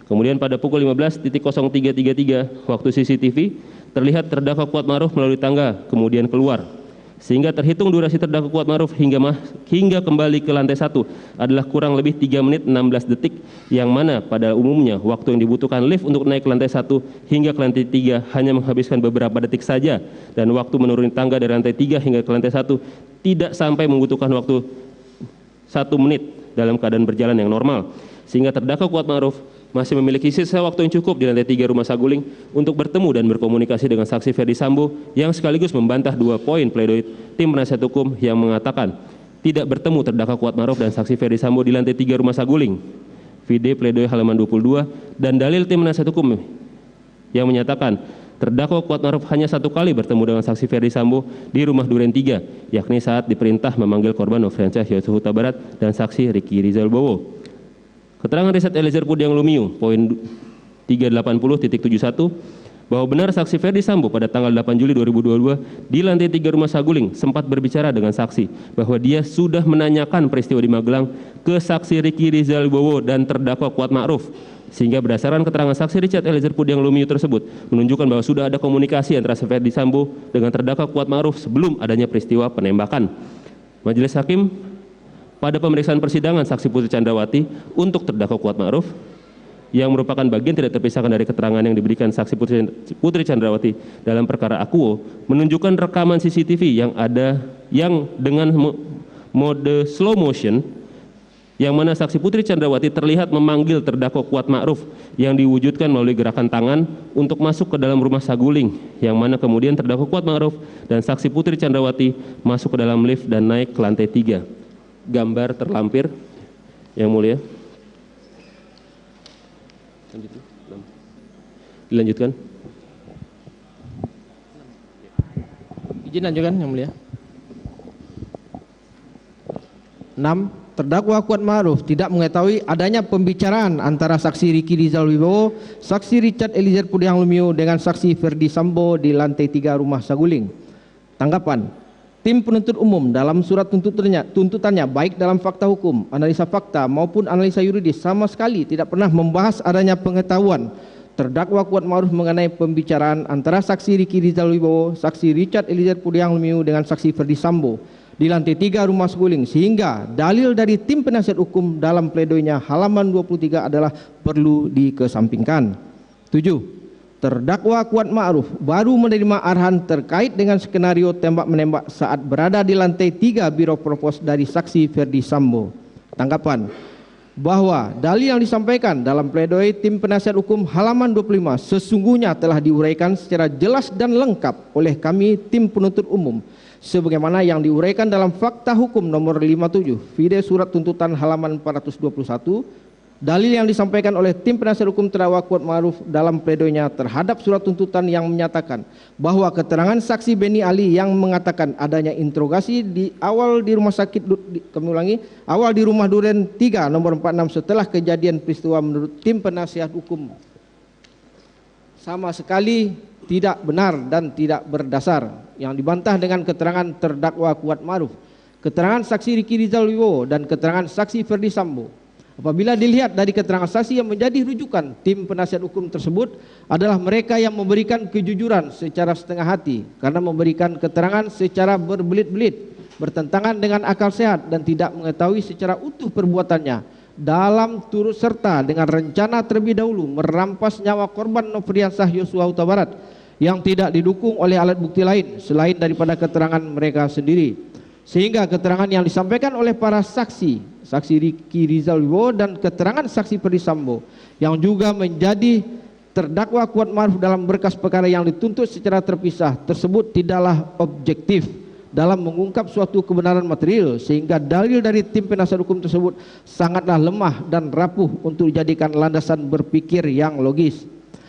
Kemudian pada pukul 15.0333 waktu CCTV terlihat terdakwa Kuatma'ruf melalui tangga kemudian keluar. Sehingga terhitung durasi terdakwa Kuatma'ruf hingga kembali ke lantai 1 adalah kurang lebih 3 menit 16 detik, yang mana pada umumnya waktu yang dibutuhkan lift untuk naik ke lantai 1 hingga ke lantai 3 hanya menghabiskan beberapa detik saja, dan waktu menuruni tangga dari lantai 3 hingga ke lantai 1 tidak sampai membutuhkan waktu 1 menit dalam keadaan berjalan yang normal. Sehingga terdakwa Kuatma'ruf masih memiliki sisa waktu yang cukup di lantai 3 rumah saguling untuk bertemu dan berkomunikasi dengan saksi Ferdi Sambo yang sekaligus membantah 2 poin pledoi tim penasihat hukum yang mengatakan tidak bertemu terdakwa Kuatma'ruf dan saksi Ferdi Sambo di lantai 3 rumah saguling. Vide pledoi halaman 22 dan dalil tim penasihat hukum yang menyatakan terdakwa Kuatma'ruf hanya 1 kali bertemu dengan saksi Ferdi Sambo di rumah Duren 3, yakni saat diperintah memanggil korban Nofriansyah Yosua Huta Barat dan saksi Ricky Rizal Wibowo. Keterangan Richard Eliezer Pudiang Lumiu, poin 380.71, bahwa benar saksi Ferdi Sambo pada tanggal 8 Juli 2022 di lantai 3 rumah saguling sempat berbicara dengan saksi bahwa dia sudah menanyakan peristiwa di Magelang ke saksi Ricky Rizal Wibowo dan terdakwa Kuatma'ruf. Sehingga berdasarkan keterangan saksi Richard Eliezer Pudiang Lumiu tersebut menunjukkan bahwa sudah ada komunikasi antara Ferdi Sambo dengan terdakwa Kuatma'ruf sebelum adanya peristiwa penembakan. Majelis Hakim pada pemeriksaan persidangan saksi Putri Chandrawati untuk terdakwa Kuatma'ruf yang merupakan bagian tidak terpisahkan dari keterangan yang diberikan saksi Putri Chandrawati dalam perkara Akuo menunjukkan rekaman CCTV yang dengan mode slow motion yang mana saksi Putri Chandrawati terlihat memanggil terdakwa Kuatma'ruf yang diwujudkan melalui gerakan tangan untuk masuk ke dalam rumah saguling, yang mana kemudian terdakwa Kuatma'ruf dan saksi Putri Chandrawati masuk ke dalam lift dan naik ke lantai 3. Gambar terlampir yang mulia. Dilanjutkan. Izin lanjutkan yang mulia. 6. Terdakwa Kuatma'ruf tidak mengetahui adanya pembicaraan antara saksi Ricky Rizal Wibowo, saksi Richard Eliezer Pudiang Lumiu dengan saksi Ferdi Sambo di lantai 3 rumah saguling. Tanggapan. Tim penuntut umum dalam surat tuntutannya baik dalam fakta hukum, analisa fakta maupun analisa yuridis sama sekali tidak pernah membahas adanya pengetahuan terdakwa Kuatma'ruf mengenai pembicaraan antara saksi Ricky Rizal Wibowo, saksi Richard Eliezer Pudiang Lumiu dengan saksi Ferdi Sambo di lantai 3 rumah saguling, sehingga dalil dari tim penasihat hukum dalam pledoinya halaman 23 adalah perlu dikesampingkan. 7. Terdakwa Kuat Ma'ruf baru menerima arahan terkait dengan skenario tembak-menembak saat berada di lantai 3 Biro Propos dari saksi Ferdi Sambo. Tanggapan bahwa dalil yang disampaikan dalam pledoi tim penasihat hukum halaman 25 sesungguhnya telah diuraikan secara jelas dan lengkap oleh kami tim penuntut umum sebagaimana yang diuraikan dalam fakta hukum nomor 57 vide surat tuntutan halaman 421. Dalil yang disampaikan oleh tim penasihat hukum terdakwa Kuat Ma'ruf dalam pledoinya terhadap surat tuntutan yang menyatakan bahwa keterangan saksi Beni Ali yang mengatakan adanya interogasi di awal di rumah sakit, awal di rumah Duren 3 nomor 46 setelah kejadian peristiwa menurut tim penasihat hukum sama sekali tidak benar dan tidak berdasar, yang dibantah dengan keterangan terdakwa Kuat Ma'ruf, keterangan saksi Riki Rizal Wibowo dan keterangan saksi Ferdi Sambo. Apabila dilihat dari keterangan saksi yang menjadi rujukan tim penasihat hukum tersebut adalah mereka yang memberikan kejujuran secara setengah hati karena memberikan keterangan secara berbelit-belit, bertentangan dengan akal sehat dan tidak mengetahui secara utuh perbuatannya dalam turut serta dengan rencana terlebih dahulu merampas nyawa korban Nofriansah Yosua Huta Barat yang tidak didukung oleh alat bukti lain selain daripada keterangan mereka sendiri. Sehingga keterangan yang disampaikan oleh para saksi Riki Rizal Wibowo dan keterangan saksi Ferdi Sambo yang juga menjadi terdakwa Kuat Ma'ruf dalam berkas perkara yang dituntut secara terpisah tersebut tidaklah objektif dalam mengungkap suatu kebenaran material, sehingga dalil dari tim penasihat hukum tersebut sangatlah lemah dan rapuh untuk dijadikan landasan berpikir yang logis.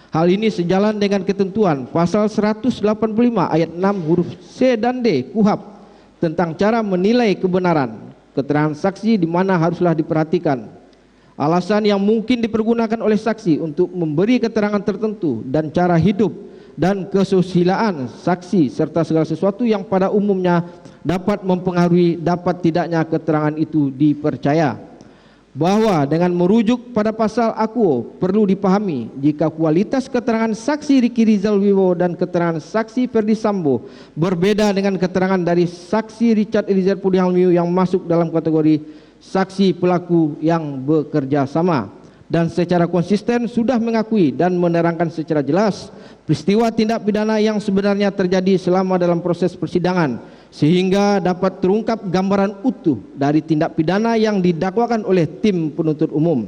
Hal ini sejalan dengan ketentuan pasal 185 ayat 6 huruf C dan D KUHP tentang cara menilai kebenaran keterangan saksi, di mana haruslah diperhatikan alasan yang mungkin dipergunakan oleh saksi untuk memberi keterangan tertentu dan cara hidup dan kesusilaan saksi serta segala sesuatu yang pada umumnya dapat mempengaruhi dapat tidaknya keterangan itu dipercaya. Bahwa dengan merujuk pada pasal AKUO perlu dipahami jika kualitas keterangan saksi Riki Rizal Wibowo dan keterangan saksi Ferdi Sambo berbeda dengan keterangan dari saksi Richard Eliezer Pudiang Lumiu yang masuk dalam kategori saksi pelaku yang bekerja sama dan secara konsisten sudah mengakui dan menerangkan secara jelas peristiwa tindak pidana yang sebenarnya terjadi selama dalam proses persidangan, sehingga dapat terungkap gambaran utuh dari tindak pidana yang didakwakan oleh tim penuntut umum.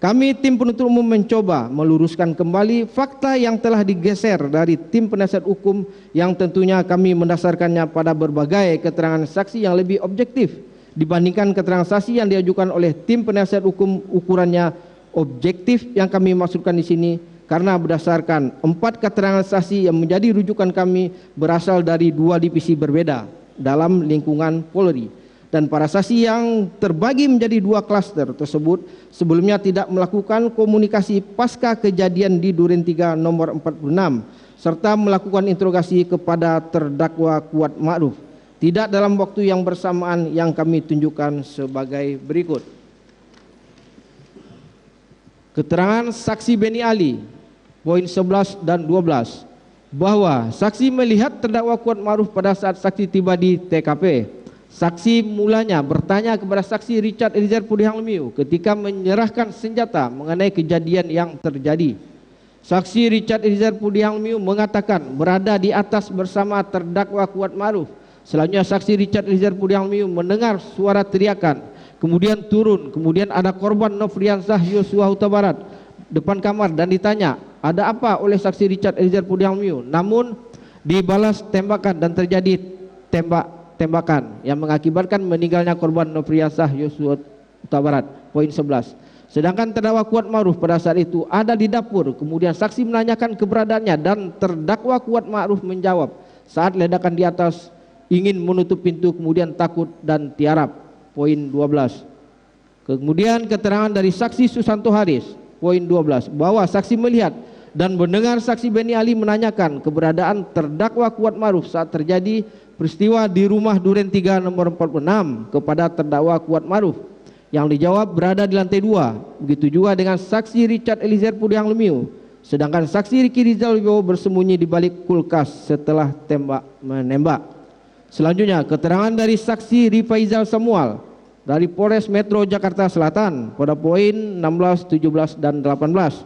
Kami tim penuntut umum mencoba meluruskan kembali fakta yang telah digeser dari tim penasihat hukum yang tentunya kami mendasarkannya pada berbagai keterangan saksi yang lebih objektif dibandingkan keterangan saksi yang diajukan oleh tim penasihat hukum. Ukurannya objektif yang kami maksudkan di sini karena berdasarkan 4 keterangan saksi yang menjadi rujukan kami berasal dari 2 divisi berbeda dalam lingkungan Polri, dan para saksi yang terbagi menjadi 2 klaster tersebut sebelumnya tidak melakukan komunikasi pasca kejadian di Duren 3 nomor 46 serta melakukan interogasi kepada terdakwa Kuat Ma'ruf tidak dalam waktu yang bersamaan yang kami tunjukkan sebagai berikut. Keterangan saksi Beni Ali poin 11 dan 12 bahwa saksi melihat terdakwa Kuat Ma'ruf pada saat saksi tiba di TKP. Saksi mulanya bertanya kepada saksi Richard Eliezer Pudiang Lumiu ketika menyerahkan senjata mengenai kejadian yang terjadi. Saksi Richard Eliezer Pudiang Lumiu mengatakan berada di atas bersama terdakwa Kuat Ma'ruf. Selanjutnya saksi Richard Eliezer Pudiang Lumiu mendengar suara teriakan, kemudian turun, kemudian ada korban Nofriansah Yosua Huta Barat depan kamar dan ditanya ada apa oleh saksi Richard Eliezer Pudiang Lumiu, namun dibalas tembakan dan terjadi tembakan yang mengakibatkan meninggalnya korban Nofriansah Yosua Huta Barat poin 11. Sedangkan terdakwa Kuat Ma'ruf pada saat itu ada di dapur, kemudian saksi menanyakan keberadaannya dan terdakwa Kuat Ma'ruf menjawab saat ledakan di atas ingin menutup pintu kemudian takut dan tiarap poin 12. Kemudian keterangan dari saksi Susanto Haris poin 12 bahwa saksi melihat dan mendengar saksi Beni Ali menanyakan keberadaan terdakwa Kuat Ma'ruf saat terjadi peristiwa di rumah Duren 3 nomor 46 kepada terdakwa Kuat Ma'ruf, yang dijawab berada di lantai 2. Begitu juga dengan saksi Richard Eliezer Pudiang Lumiu, sedangkan saksi Riki Rizal Wibowo bersembunyi di balik kulkas setelah tembak menembak. Selanjutnya, keterangan dari saksi Rifaizal Samuel dari Polres Metro Jakarta Selatan pada poin 16, 17, dan 18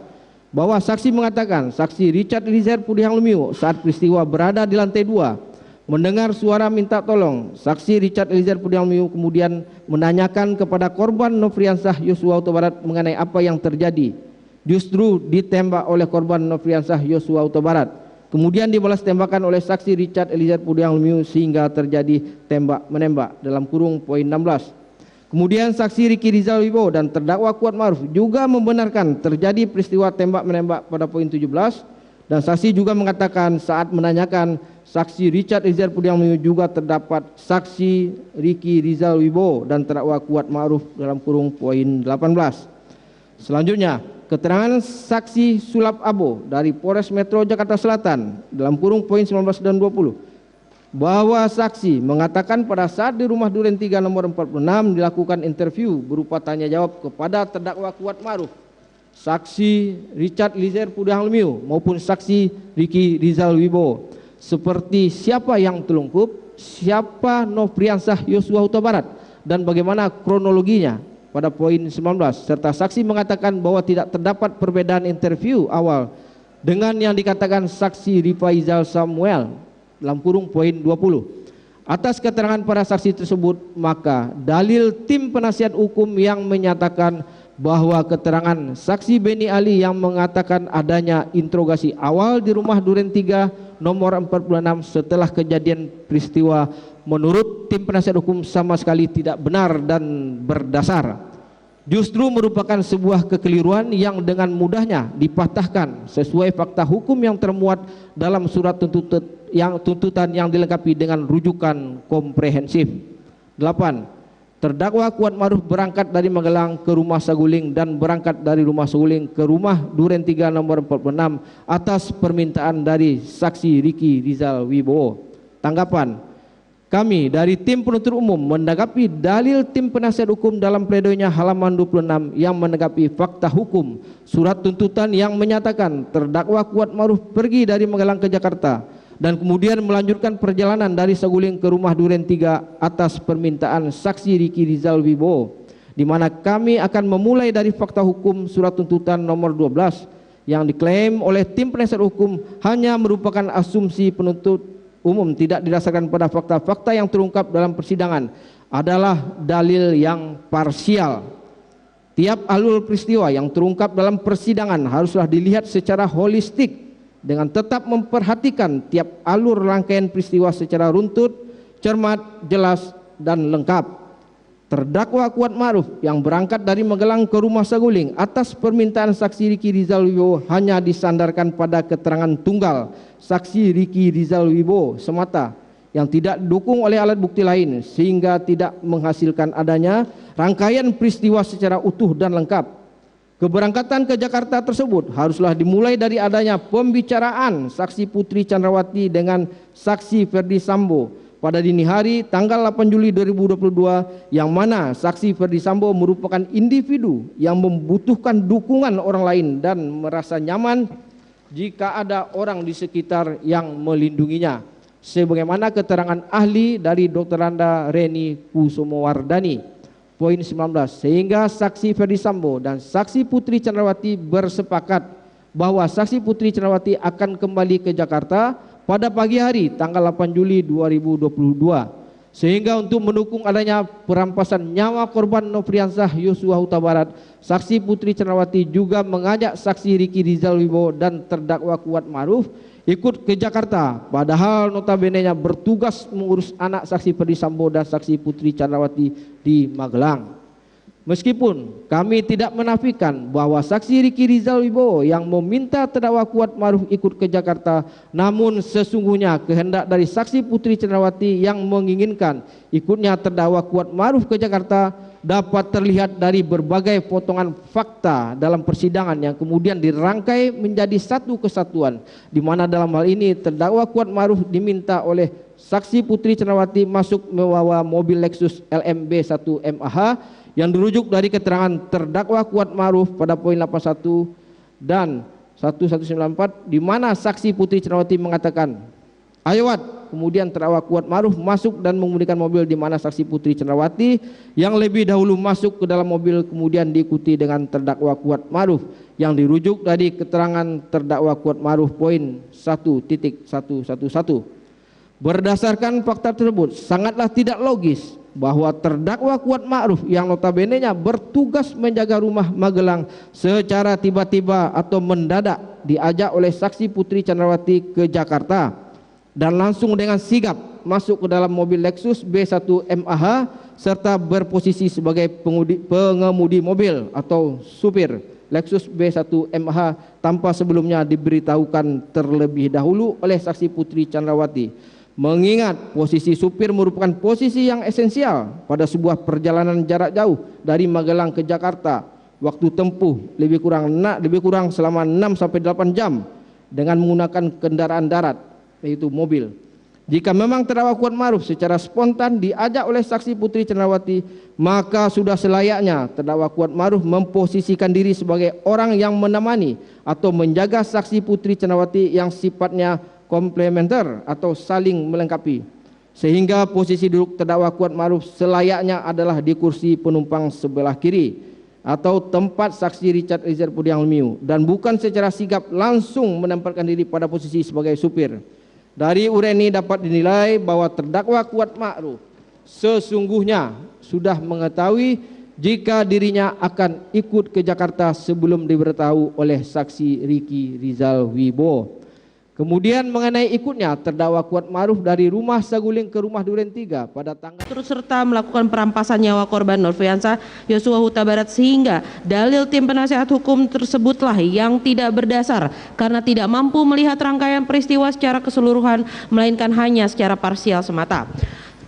bahwa saksi mengatakan saksi Richard Eliezer Pudihang Lumiu saat peristiwa berada di lantai 2 mendengar suara minta tolong. Saksi Richard Eliezer Pudihang Lumiu kemudian menanyakan kepada korban Nofriansah Yosua Huta Barat mengenai apa yang terjadi. Justru ditembak oleh korban Nofriansah Yosua Huta Barat. Kemudian dibalas tembakan oleh saksi Richard Eliezer Pudihang Lumiu sehingga terjadi tembak-menembak dalam kurung poin 16. Kemudian saksi Riki Rizal Wibowo dan terdakwa Kuat Ma'ruf juga membenarkan terjadi peristiwa tembak-menembak pada poin 17 dan saksi juga mengatakan saat menanyakan saksi Richard Eliezer Pudihang Lumiu juga terdapat saksi Riki Rizal Wibowo dan terdakwa Kuat Ma'ruf dalam kurung poin 18. Selanjutnya, keterangan saksi Sulap Abo dari Polres Metro Jakarta Selatan dalam kurung poin 19 dan 20 bahwa saksi mengatakan pada saat di rumah Duren 3 nomor 46 dilakukan interview berupa tanya jawab kepada terdakwa Kuat Ma'ruf, saksi Richard Eliezer Pudihang Lumiu maupun saksi Riki Rizal Wibowo seperti siapa yang telungkup, siapa Nofriansah Yosua Huta Barat dan bagaimana kronologinya pada poin 19 serta saksi mengatakan bahwa tidak terdapat perbedaan interview awal dengan yang dikatakan saksi Rifaizal Samuel dalam kurung poin 20. Atas keterangan para saksi tersebut maka dalil tim penasihat hukum yang menyatakan bahwa keterangan saksi Beni Ali yang mengatakan adanya interogasi awal di rumah Duren 3 nomor 46 setelah kejadian peristiwa menurut tim penasihat hukum sama sekali tidak benar dan berdasar. Justru merupakan sebuah kekeliruan yang dengan mudahnya dipatahkan sesuai fakta hukum yang termuat dalam surat tuntutan yang dilengkapi dengan rujukan komprehensif. 8. Terdakwa Kuat Ma'ruf berangkat dari Magelang ke rumah Saguling dan berangkat dari rumah Saguling ke rumah Duren 3 nomor 46 atas permintaan dari saksi Riki Rizal Wibowo. Tanggapan, kami dari tim penuntut umum menanggapi dalil tim penasihat hukum dalam pledoinya halaman 26 yang menanggapi fakta hukum surat tuntutan yang menyatakan terdakwa Kuat Ma'ruf pergi dari Magelang ke Jakarta dan kemudian melanjutkan perjalanan dari Saguling ke rumah Duren 3 atas permintaan saksi Riki Rizal Wibowo, di mana kami akan memulai dari fakta hukum surat tuntutan nomor 12 yang diklaim oleh tim penasihat hukum hanya merupakan asumsi penuntut umum tidak didasarkan pada fakta-fakta yang terungkap dalam persidangan adalah dalil yang parsial. Tiap alur peristiwa yang terungkap dalam persidangan haruslah dilihat secara holistik dengan tetap memperhatikan tiap alur rangkaian peristiwa secara runtut, cermat, jelas, dan lengkap. Terdakwa Kuat Ma'ruf yang berangkat dari Magelang ke rumah Saguling atas permintaan saksi Riki Rizal Wibowo hanya disandarkan pada keterangan tunggal saksi Riki Rizal Wibowo semata yang tidak didukung oleh alat bukti lain sehingga tidak menghasilkan adanya rangkaian peristiwa secara utuh dan lengkap. Keberangkatan ke Jakarta tersebut haruslah dimulai dari adanya pembicaraan saksi Putri Chandrawati dengan saksi Ferdi Sambo pada dini hari tanggal 8 Juli 2022 yang mana saksi Ferdi Sambo merupakan individu yang membutuhkan dukungan orang lain dan merasa nyaman jika ada orang di sekitar yang melindunginya. Sebagaimana keterangan ahli dari Dr. Anda Reni Kusumowardani. Poin 19, sehingga saksi Ferdi Sambo dan saksi Putri Chandrawati bersepakat bahwa saksi Putri Chandrawati akan kembali ke Jakarta pada pagi hari tanggal 8 Juli 2022. Sehingga untuk mendukung adanya perampasan nyawa korban Nofriansah Yosua Huta Barat, saksi Putri Chandrawati juga mengajak saksi Riki Rizal Wibowo dan terdakwa Kuat Ma'ruf ikut ke Jakarta, padahal notabene-nya bertugas mengurus anak saksi Ferdi Sambo dan saksi Putri Chandrawati di Magelang. Meskipun kami tidak menafikan bahwa saksi Riki Rizal Wibowo yang meminta terdakwa Kuat Ma'ruf ikut ke Jakarta, namun sesungguhnya kehendak dari saksi Putri Chandrawati yang menginginkan ikutnya terdakwa Kuat Ma'ruf ke Jakarta dapat terlihat dari berbagai potongan fakta dalam persidangan yang kemudian dirangkai menjadi satu kesatuan, di mana dalam hal ini terdakwa Kuat Ma'ruf diminta oleh saksi Putri Chandrawati masuk membawa mobil Lexus LMB 1 MAH yang dirujuk dari keterangan terdakwa Kuat Ma'ruf pada poin 81 dan 1194, di mana saksi Putri Chandrawati mengatakan Aywat. Kemudian terdakwa Kuat Ma'ruf masuk dan mengemudikan mobil di mana saksi Putri Cendrawati yang lebih dahulu masuk ke dalam mobil kemudian diikuti dengan terdakwa Kuat Ma'ruf yang dirujuk dari keterangan terdakwa Kuat Ma'ruf poin 1.111. Berdasarkan fakta tersebut sangatlah tidak logis bahwa terdakwa Kuat Ma'ruf yang notabene-nya bertugas menjaga rumah Magelang secara tiba-tiba atau mendadak diajak oleh saksi Putri Cendrawati ke Jakarta dan langsung dengan sigap masuk ke dalam mobil Lexus B1 MAH serta berposisi sebagai pengemudi mobil atau supir Lexus B1 MAH tanpa sebelumnya diberitahukan terlebih dahulu oleh saksi Putri Cendrawati. Mengingat posisi supir merupakan posisi yang esensial pada sebuah perjalanan jarak jauh dari Magelang ke Jakarta, waktu tempuh lebih kurang selama 6 sampai 8 jam dengan menggunakan kendaraan darat yaitu mobil. Jika memang terdakwa Kuat Ma'ruf secara spontan diajak oleh saksi Putri Cendrawati, maka sudah selayaknya terdakwa Kuat Ma'ruf memposisikan diri sebagai orang yang menemani atau menjaga saksi Putri Cendrawati yang sifatnya komplementer atau saling melengkapi, sehingga posisi duduk terdakwa Kuat Ma'ruf selayaknya adalah di kursi penumpang sebelah kiri atau tempat saksi Richard Eliezer Pudiang Lumiu dan bukan secara sigap langsung menempatkan diri pada posisi sebagai supir. Dari uraian ini dapat dinilai bahwa terdakwa Kuat Ma'ruf sesungguhnya sudah mengetahui jika dirinya akan ikut ke Jakarta sebelum diberitahu oleh saksi Ricky Rizal Wibowo. Kemudian mengenai ikutnya terdakwa Kuat Ma'ruf dari rumah Saguling ke rumah Duren 3 pada tanggal turut serta melakukan perampasan nyawa korban Nofriansah Yosua Huta Barat sehingga dalil tim penasehat hukum tersebutlah yang tidak berdasar karena tidak mampu melihat rangkaian peristiwa secara keseluruhan melainkan hanya secara parsial semata.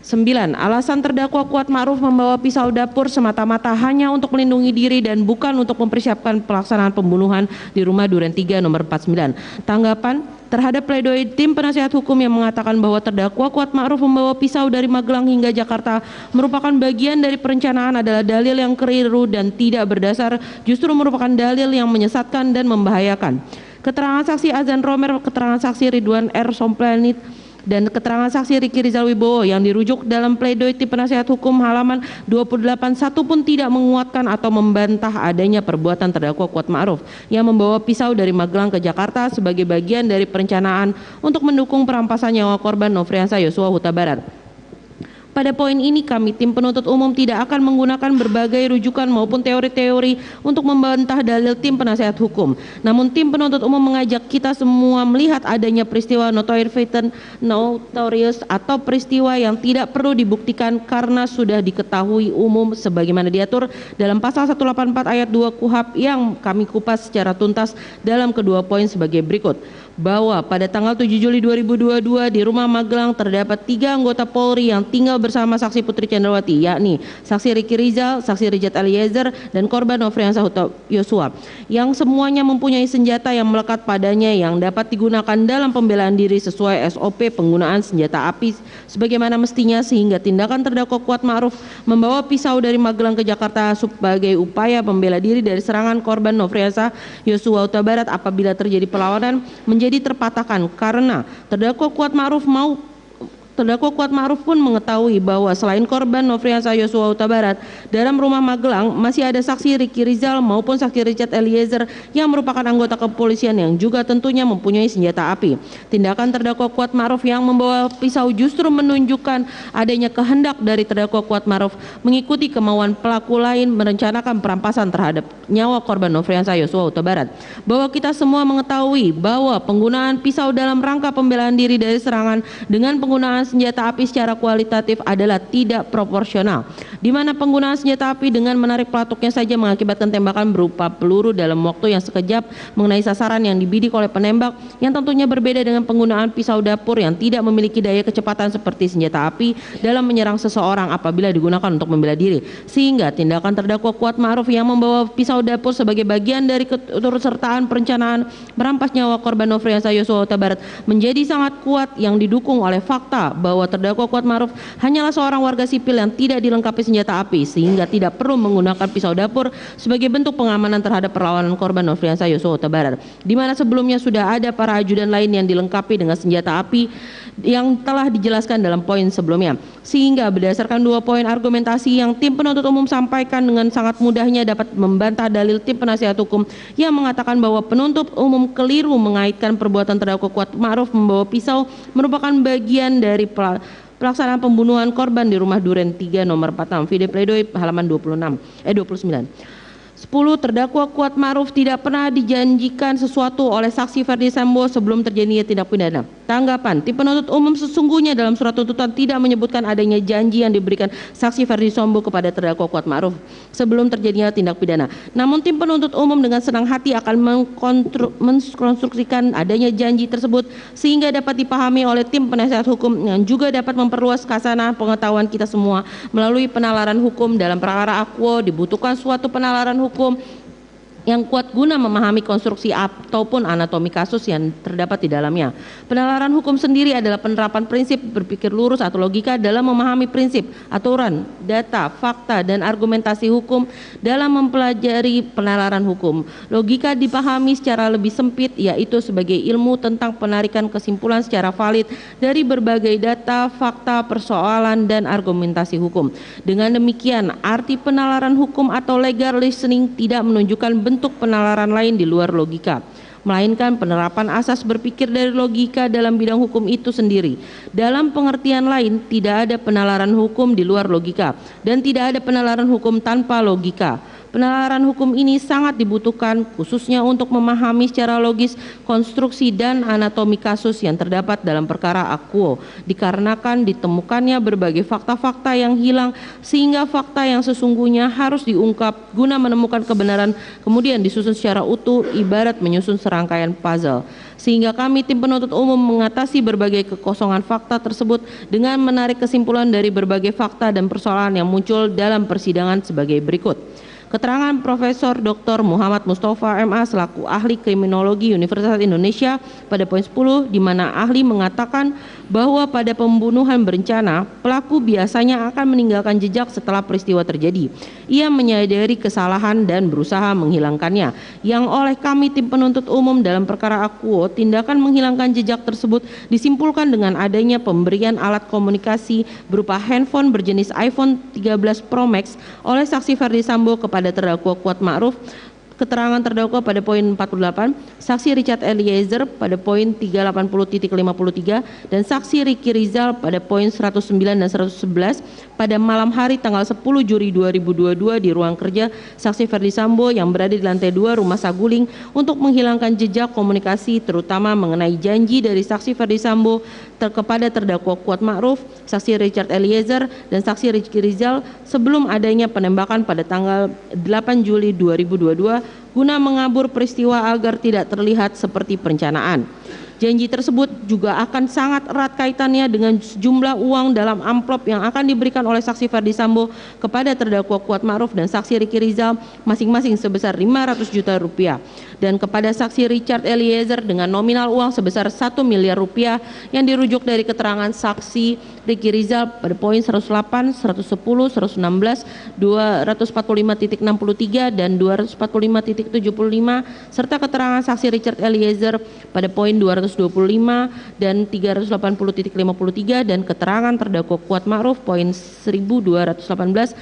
9. Alasan terdakwa Kuat Ma'ruf membawa pisau dapur semata-mata hanya untuk melindungi diri dan bukan untuk mempersiapkan pelaksanaan pembunuhan di rumah Duren 3 nomor 49. Tanggapan terhadap pledoi tim penasehat hukum yang mengatakan bahwa terdakwa Kuat Ma'ruf membawa pisau dari Magelang hingga Jakarta merupakan bagian dari perencanaan adalah dalil yang keliru dan tidak berdasar, justru merupakan dalil yang menyesatkan dan membahayakan. Keterangan saksi Azan Romer, keterangan saksi Ridwan R. Somplanit, dan keterangan saksi Ricky Rizal Wibowo yang dirujuk dalam pledoi tim penasehat hukum halaman 28 satu pun tidak menguatkan atau membantah adanya perbuatan terdakwa Kuat Ma'ruf yang membawa pisau dari Magelang ke Jakarta sebagai bagian dari perencanaan untuk mendukung perampasan nyawa korban Nofriansah Yosua Huta Barat. Pada poin ini kami tim penuntut umum tidak akan menggunakan berbagai rujukan maupun teori-teori untuk membantah dalil tim penasehat hukum. Namun tim penuntut umum mengajak kita semua melihat adanya peristiwa notorious atau peristiwa yang tidak perlu dibuktikan karena sudah diketahui umum sebagaimana diatur dalam pasal 184 ayat 2 KUHP yang kami kupas secara tuntas dalam kedua poin sebagai berikut. Bahwa pada tanggal 7 Juli 2022 di rumah Magelang terdapat 3 anggota Polri yang tinggal bersama saksi Putri Cendrawati, yakni saksi Ricky Rizal, saksi Richard Eliezer, dan korban Nofriansah Yosua, yang semuanya mempunyai senjata yang melekat padanya yang dapat digunakan dalam pembelaan diri sesuai SOP penggunaan senjata api sebagaimana mestinya, sehingga tindakan terdakwa Kuat Ma'ruf membawa pisau dari Magelang ke Jakarta sebagai upaya pembela diri dari serangan korban Nofriansah Yosua Huta Barat apabila terjadi perlawanan menjadi terpatahkan karena terdakwa Kuat Ma'ruf pun mengetahui bahwa selain korban Nofriansah Yosua Huta Barat dalam rumah Magelang masih ada saksi Ricky Rizal maupun saksi Richard Eliezer yang merupakan anggota kepolisian yang juga tentunya mempunyai senjata api. Tindakan terdakwa Kuat Ma'ruf yang membawa pisau justru menunjukkan adanya kehendak dari terdakwa Kuat Ma'ruf mengikuti kemauan pelaku lain merencanakan perampasan terhadap nyawa korban Nofriansah Yosua Huta Barat. Bahwa kita semua mengetahui bahwa penggunaan pisau dalam rangka pembelaan diri dari serangan dengan penggunaan senjata api secara kualitatif adalah tidak proporsional, di mana penggunaan senjata api dengan menarik pelatuknya saja mengakibatkan tembakan berupa peluru dalam waktu yang sekejap mengenai sasaran yang dibidik oleh penembak, yang tentunya berbeda dengan penggunaan pisau dapur yang tidak memiliki daya kecepatan seperti senjata api dalam menyerang seseorang apabila digunakan untuk membela diri, sehingga tindakan terdakwa Kuat Ma'ruf yang membawa pisau dapur sebagai bagian dari keturutsertaan perencanaan merampas nyawa korban Nofriansah Yosua Huta Barat menjadi sangat kuat yang didukung oleh fakta bahwa terdakwa Kuat Ma'ruf hanyalah seorang warga sipil yang tidak dilengkapi senjata api sehingga tidak perlu menggunakan pisau dapur sebagai bentuk pengamanan terhadap perlawanan korban Nofriansah Yosua Huta Barat, di mana sebelumnya sudah ada para ajudan lain yang dilengkapi dengan senjata api yang telah dijelaskan dalam poin sebelumnya. Sehingga berdasarkan 2 poin argumentasi yang tim penuntut umum sampaikan dengan sangat mudahnya dapat membantah dalil tim penasihat hukum yang mengatakan bahwa penuntut umum keliru mengaitkan perbuatan terdakwa Kuat Ma'ruf membawa pisau merupakan bagian dari pelaksanaan pembunuhan korban di rumah Duren 3 nomor 46. Vide pledoi halaman 29. 10. Terdakwa Kuat Ma'ruf tidak pernah dijanjikan sesuatu oleh saksi Ferdi Sambo sebelum terjadinya tindak pidana. Tanggapan, tim penuntut umum sesungguhnya dalam surat tuntutan tidak menyebutkan adanya janji yang diberikan saksi Ferdi Sambo kepada terdakwa Kuat Ma'ruf sebelum terjadinya tindak pidana. Namun tim penuntut umum dengan senang hati akan mengkonstruksikan adanya janji tersebut sehingga dapat dipahami oleh tim penasihat hukum yang juga dapat memperluas khasanah pengetahuan kita semua melalui penalaran hukum dalam perkara akuo. Dibutuhkan suatu penalaran hukum yang kuat guna memahami konstruksi ataupun anatomi kasus yang terdapat di dalamnya. Penalaran hukum sendiri adalah penerapan prinsip berpikir lurus atau logika dalam memahami prinsip, aturan, data, fakta, dan argumentasi hukum dalam mempelajari penalaran hukum. Logika dipahami secara lebih sempit, yaitu sebagai ilmu tentang penarikan kesimpulan secara valid dari berbagai data, fakta, persoalan, dan argumentasi hukum. Dengan demikian, arti penalaran hukum atau legal reasoning tidak menunjukkan bentuk penalaran lain di luar logika, melainkan penerapan asas berpikir dari logika dalam bidang hukum itu sendiri. Dalam pengertian lain, tidak ada penalaran hukum di luar logika dan tidak ada penalaran hukum tanpa logika. Penalaran hukum ini sangat dibutuhkan khususnya untuk memahami secara logis konstruksi dan anatomi kasus yang terdapat dalam perkara akuo, dikarenakan ditemukannya berbagai fakta-fakta yang hilang sehingga fakta yang sesungguhnya harus diungkap guna menemukan kebenaran kemudian disusun secara utuh ibarat menyusun serangkaian puzzle. Sehingga kami tim penuntut umum mengatasi berbagai kekosongan fakta tersebut dengan menarik kesimpulan dari berbagai fakta dan persoalan yang muncul dalam persidangan sebagai berikut. Keterangan Profesor Dr. Muhammad Mustafa MA selaku ahli kriminologi Universitas Indonesia pada poin 10 di mana ahli mengatakan bahwa pada pembunuhan berencana pelaku biasanya akan meninggalkan jejak setelah peristiwa terjadi. Ia menyadari kesalahan dan berusaha menghilangkannya. Yang oleh kami tim penuntut umum dalam perkara akuo, tindakan menghilangkan jejak tersebut disimpulkan dengan adanya pemberian alat komunikasi berupa handphone berjenis iPhone 13 Pro Max oleh saksi Ferdi Sambo kepada terdakwa Kuat Ma'ruf. Keterangan terdakwa pada poin 48, saksi Richard Eliezer pada poin 380.53 dan saksi Ricky Rizal pada poin 109 dan 111 pada malam hari tanggal 10 Juli 2022 di ruang kerja saksi Ferdi Sambo yang berada di lantai 2 Rumah Saguling untuk menghilangkan jejak komunikasi terutama mengenai janji dari saksi Ferdi Sambo kepada terdakwa Kuat Ma'ruf, saksi Richard Eliezer dan saksi Ricky Rizal sebelum adanya penembakan pada tanggal 8 Juli 2022 guna mengabur peristiwa agar tidak terlihat seperti perencanaan. Janji tersebut juga akan sangat erat kaitannya dengan sejumlah uang dalam amplop yang akan diberikan oleh saksi Ferdi Sambo kepada terdakwa Kuat Ma'ruf dan saksi Ricky Rizal masing-masing sebesar 500 juta rupiah dan kepada saksi Richard Eliezer dengan nominal uang sebesar 1 miliar rupiah yang dirujuk dari keterangan saksi Ricky Rizal pada poin 108, 110, 116, 245.63 dan 245.75 serta keterangan saksi Richard Eliezer pada poin 225 dan 380.53 dan keterangan terdakwa Kuat Ma'ruf poin 1218,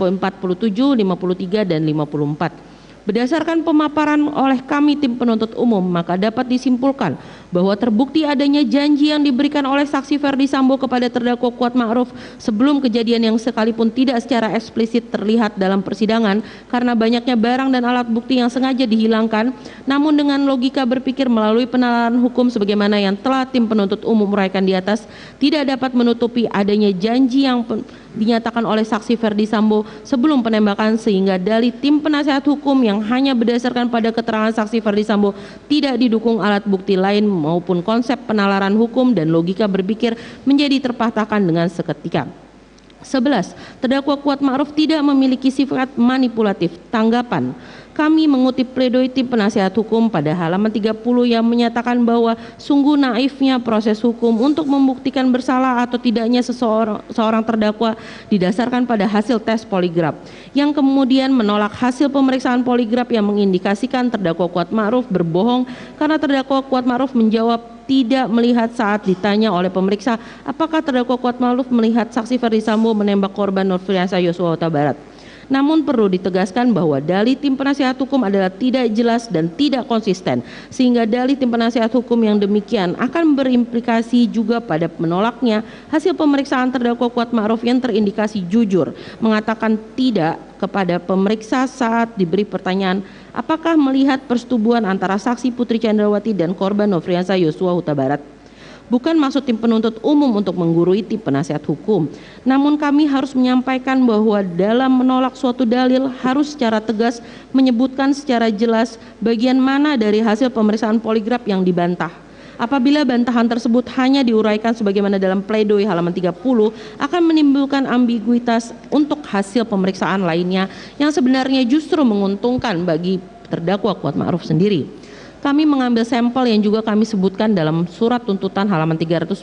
poin 47, 53 dan 54. Berdasarkan pemaparan oleh kami tim penuntut umum, maka dapat disimpulkan bahwa terbukti adanya janji yang diberikan oleh saksi Ferdi Sambo kepada terdakwa Kuat Ma'ruf sebelum kejadian yang sekalipun tidak secara eksplisit terlihat dalam persidangan karena banyaknya barang dan alat bukti yang sengaja dihilangkan, namun dengan logika berpikir melalui penalaran hukum sebagaimana yang telah tim penuntut umum uraikan di atas, tidak dapat menutupi adanya janji yang dinyatakan oleh saksi Ferdi Sambo sebelum penembakan sehingga dalih tim penasehat hukum yang hanya berdasarkan pada keterangan saksi Ferdi Sambo tidak didukung alat bukti lain maupun konsep penalaran hukum dan logika berpikir menjadi terpatahkan dengan seketika. 11. Terdakwa Kuat Ma'ruf tidak memiliki sifat manipulatif. Tanggapan, kami mengutip pledoi tim penasihat hukum pada halaman 30 yang menyatakan bahwa sungguh naifnya proses hukum untuk membuktikan bersalah atau tidaknya seorang terdakwa didasarkan pada hasil tes poligraf yang kemudian menolak hasil pemeriksaan poligraf yang mengindikasikan terdakwa Kuat Ma'ruf berbohong karena terdakwa Kuat Ma'ruf menjawab tidak melihat saat ditanya oleh pemeriksa apakah terdakwa Kuatma'ruf melihat saksi Ferdisambo menembak korban Nofriansah Yosua Huta Barat. Namun perlu ditegaskan bahwa dalih tim penasihat hukum adalah tidak jelas dan tidak konsisten, sehingga dalih tim penasihat hukum yang demikian akan berimplikasi juga pada menolaknya hasil pemeriksaan terdakwa Kuatma'ruf yang terindikasi jujur, mengatakan tidak kepada pemeriksa saat diberi pertanyaan apakah melihat persetubuhan antara saksi Putri Chandrawati dan korban Nofriansah Yosua Huta Barat. Bukan maksud tim penuntut umum untuk menggurui tim penasihat hukum. Namun kami harus menyampaikan bahwa dalam menolak suatu dalil harus secara tegas menyebutkan secara jelas bagian mana dari hasil pemeriksaan poligraf yang dibantah. Apabila bantahan tersebut hanya diuraikan sebagaimana dalam pledoi halaman 30 akan menimbulkan ambiguitas untuk hasil pemeriksaan lainnya yang sebenarnya justru menguntungkan bagi terdakwa Kuatma'ruf sendiri. Kami mengambil sampel yang juga kami sebutkan dalam surat tuntutan halaman 398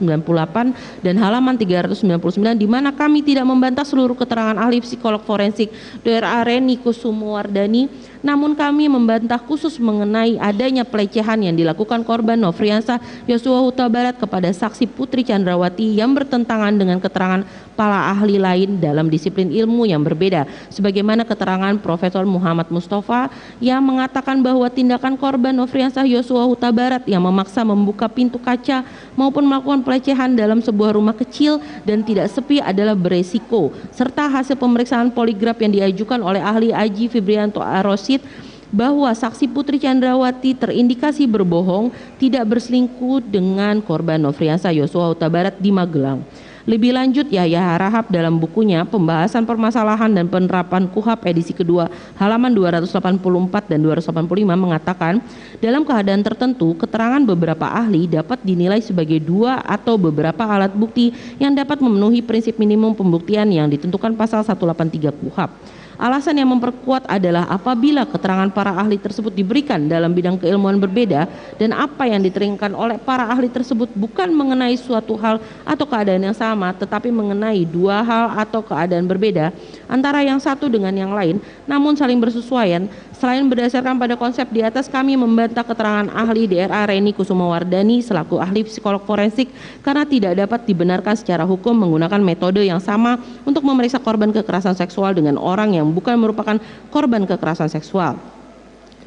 dan halaman 399 di mana kami tidak membantah seluruh keterangan ahli psikolog forensik Dr. Reni Kusumowardani, namun kami membantah khusus mengenai adanya pelecehan yang dilakukan korban Nofriansah Yosua Huta Barat kepada saksi Putri Chandrawati yang bertentangan dengan keterangan para ahli lain dalam disiplin ilmu yang berbeda, sebagaimana keterangan Profesor Muhammad Mustafa yang mengatakan bahwa tindakan korban Nofriansah Yosua Huta Barat yang memaksa membuka pintu kaca maupun melakukan pelecehan dalam sebuah rumah kecil dan tidak sepi adalah beresiko, serta hasil pemeriksaan poligraf yang diajukan oleh ahli Aji Fibrianto Arosid bahwa saksi Putri Chandrawati terindikasi berbohong tidak berselingkuh dengan korban Nofriansah Yosua Huta Barat di Magelang. Lebih lanjut, Yahya Harahap dalam bukunya Pembahasan Permasalahan dan Penerapan KUHP edisi kedua halaman 284 dan 285 mengatakan dalam keadaan tertentu keterangan beberapa ahli dapat dinilai sebagai dua atau beberapa alat bukti yang dapat memenuhi prinsip minimum pembuktian yang ditentukan pasal 183 KUHP. Alasan yang memperkuat adalah apabila keterangan para ahli tersebut diberikan dalam bidang keilmuan berbeda dan apa yang diteringkan oleh para ahli tersebut bukan mengenai suatu hal atau keadaan yang sama tetapi mengenai dua hal atau keadaan berbeda antara yang satu dengan yang lain namun saling bersesuaian. Selain berdasarkan pada konsep di atas, kami membantah keterangan ahli DRA Reni Kusumowardani selaku ahli psikolog forensik karena tidak dapat dibenarkan secara hukum menggunakan metode yang sama untuk memeriksa korban kekerasan seksual dengan orang yang bukan merupakan korban kekerasan seksual.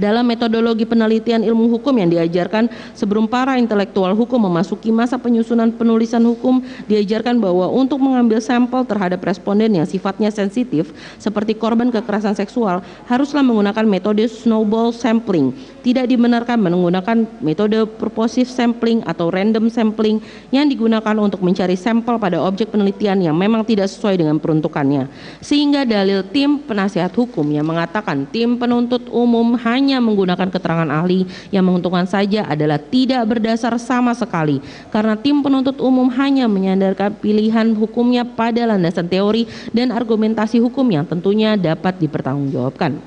Dalam metodologi penelitian ilmu hukum yang diajarkan sebelum para intelektual hukum memasuki masa penyusunan penulisan hukum, diajarkan bahwa untuk mengambil sampel terhadap responden yang sifatnya sensitif seperti korban kekerasan seksual haruslah menggunakan metode snowball sampling. Tidak dibenarkan menggunakan metode purposive sampling atau random sampling yang digunakan untuk mencari sampel pada objek penelitian yang memang tidak sesuai dengan peruntukannya. Sehingga dalil tim penasihat hukum yang mengatakan tim penuntut umum hanya menggunakan keterangan ahli yang menguntungkan saja adalah tidak berdasar sama sekali karena tim penuntut umum hanya menyandarkan pilihan hukumnya pada landasan teori dan argumentasi hukum yang tentunya dapat dipertanggungjawabkan.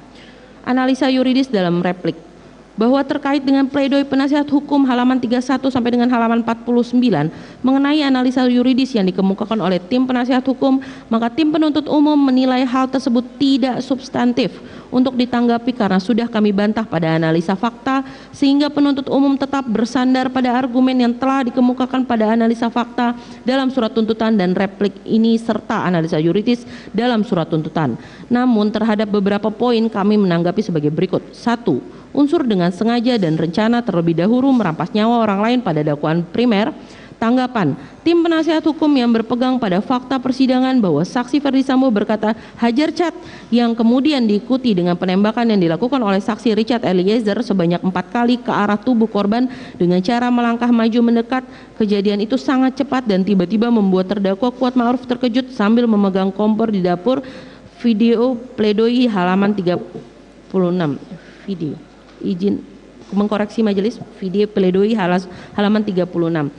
Analisa yuridis dalam replik bahwa terkait dengan pledoi penasihat hukum halaman 31 sampai dengan halaman 49 mengenai analisa yuridis yang dikemukakan oleh tim penasihat hukum, maka tim penuntut umum menilai hal tersebut tidak substantif untuk ditanggapi karena sudah kami bantah pada analisa fakta sehingga penuntut umum tetap bersandar pada argumen yang telah dikemukakan pada analisa fakta dalam surat tuntutan dan replik ini serta analisa yuridis dalam surat tuntutan. Namun terhadap beberapa poin kami menanggapi sebagai berikut. 1. Unsur dengan sengaja dan rencana terlebih dahulu merampas nyawa orang lain pada dakwaan primer. Tanggapan, tim penasihat hukum yang berpegang pada fakta persidangan bahwa saksi Ferdisambo berkata hajar cat yang kemudian diikuti dengan penembakan yang dilakukan oleh saksi Richard Eliezer sebanyak 4 kali ke arah tubuh korban dengan cara melangkah maju mendekat. Kejadian itu sangat cepat dan tiba-tiba membuat terdakwa Kuatma'ruf terkejut sambil memegang kompor di dapur. Video pledoi halaman 36. Video. Izin mengkoreksi majelis, video pledoi halaman 36.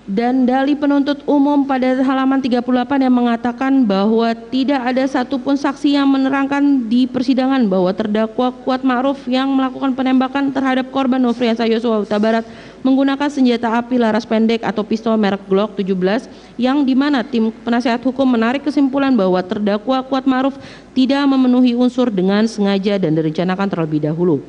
Dan dalih penuntut umum pada halaman 38 yang mengatakan bahwa tidak ada satupun saksi yang menerangkan di persidangan bahwa terdakwa Kuatma'ruf yang melakukan penembakan terhadap korban Nofriansah Yosua Huta Barat menggunakan senjata api laras pendek atau pistol merek Glock 17 yang dimana tim penasihat hukum menarik kesimpulan bahwa terdakwa Kuatma'ruf tidak memenuhi unsur dengan sengaja dan direncanakan terlebih dahulu.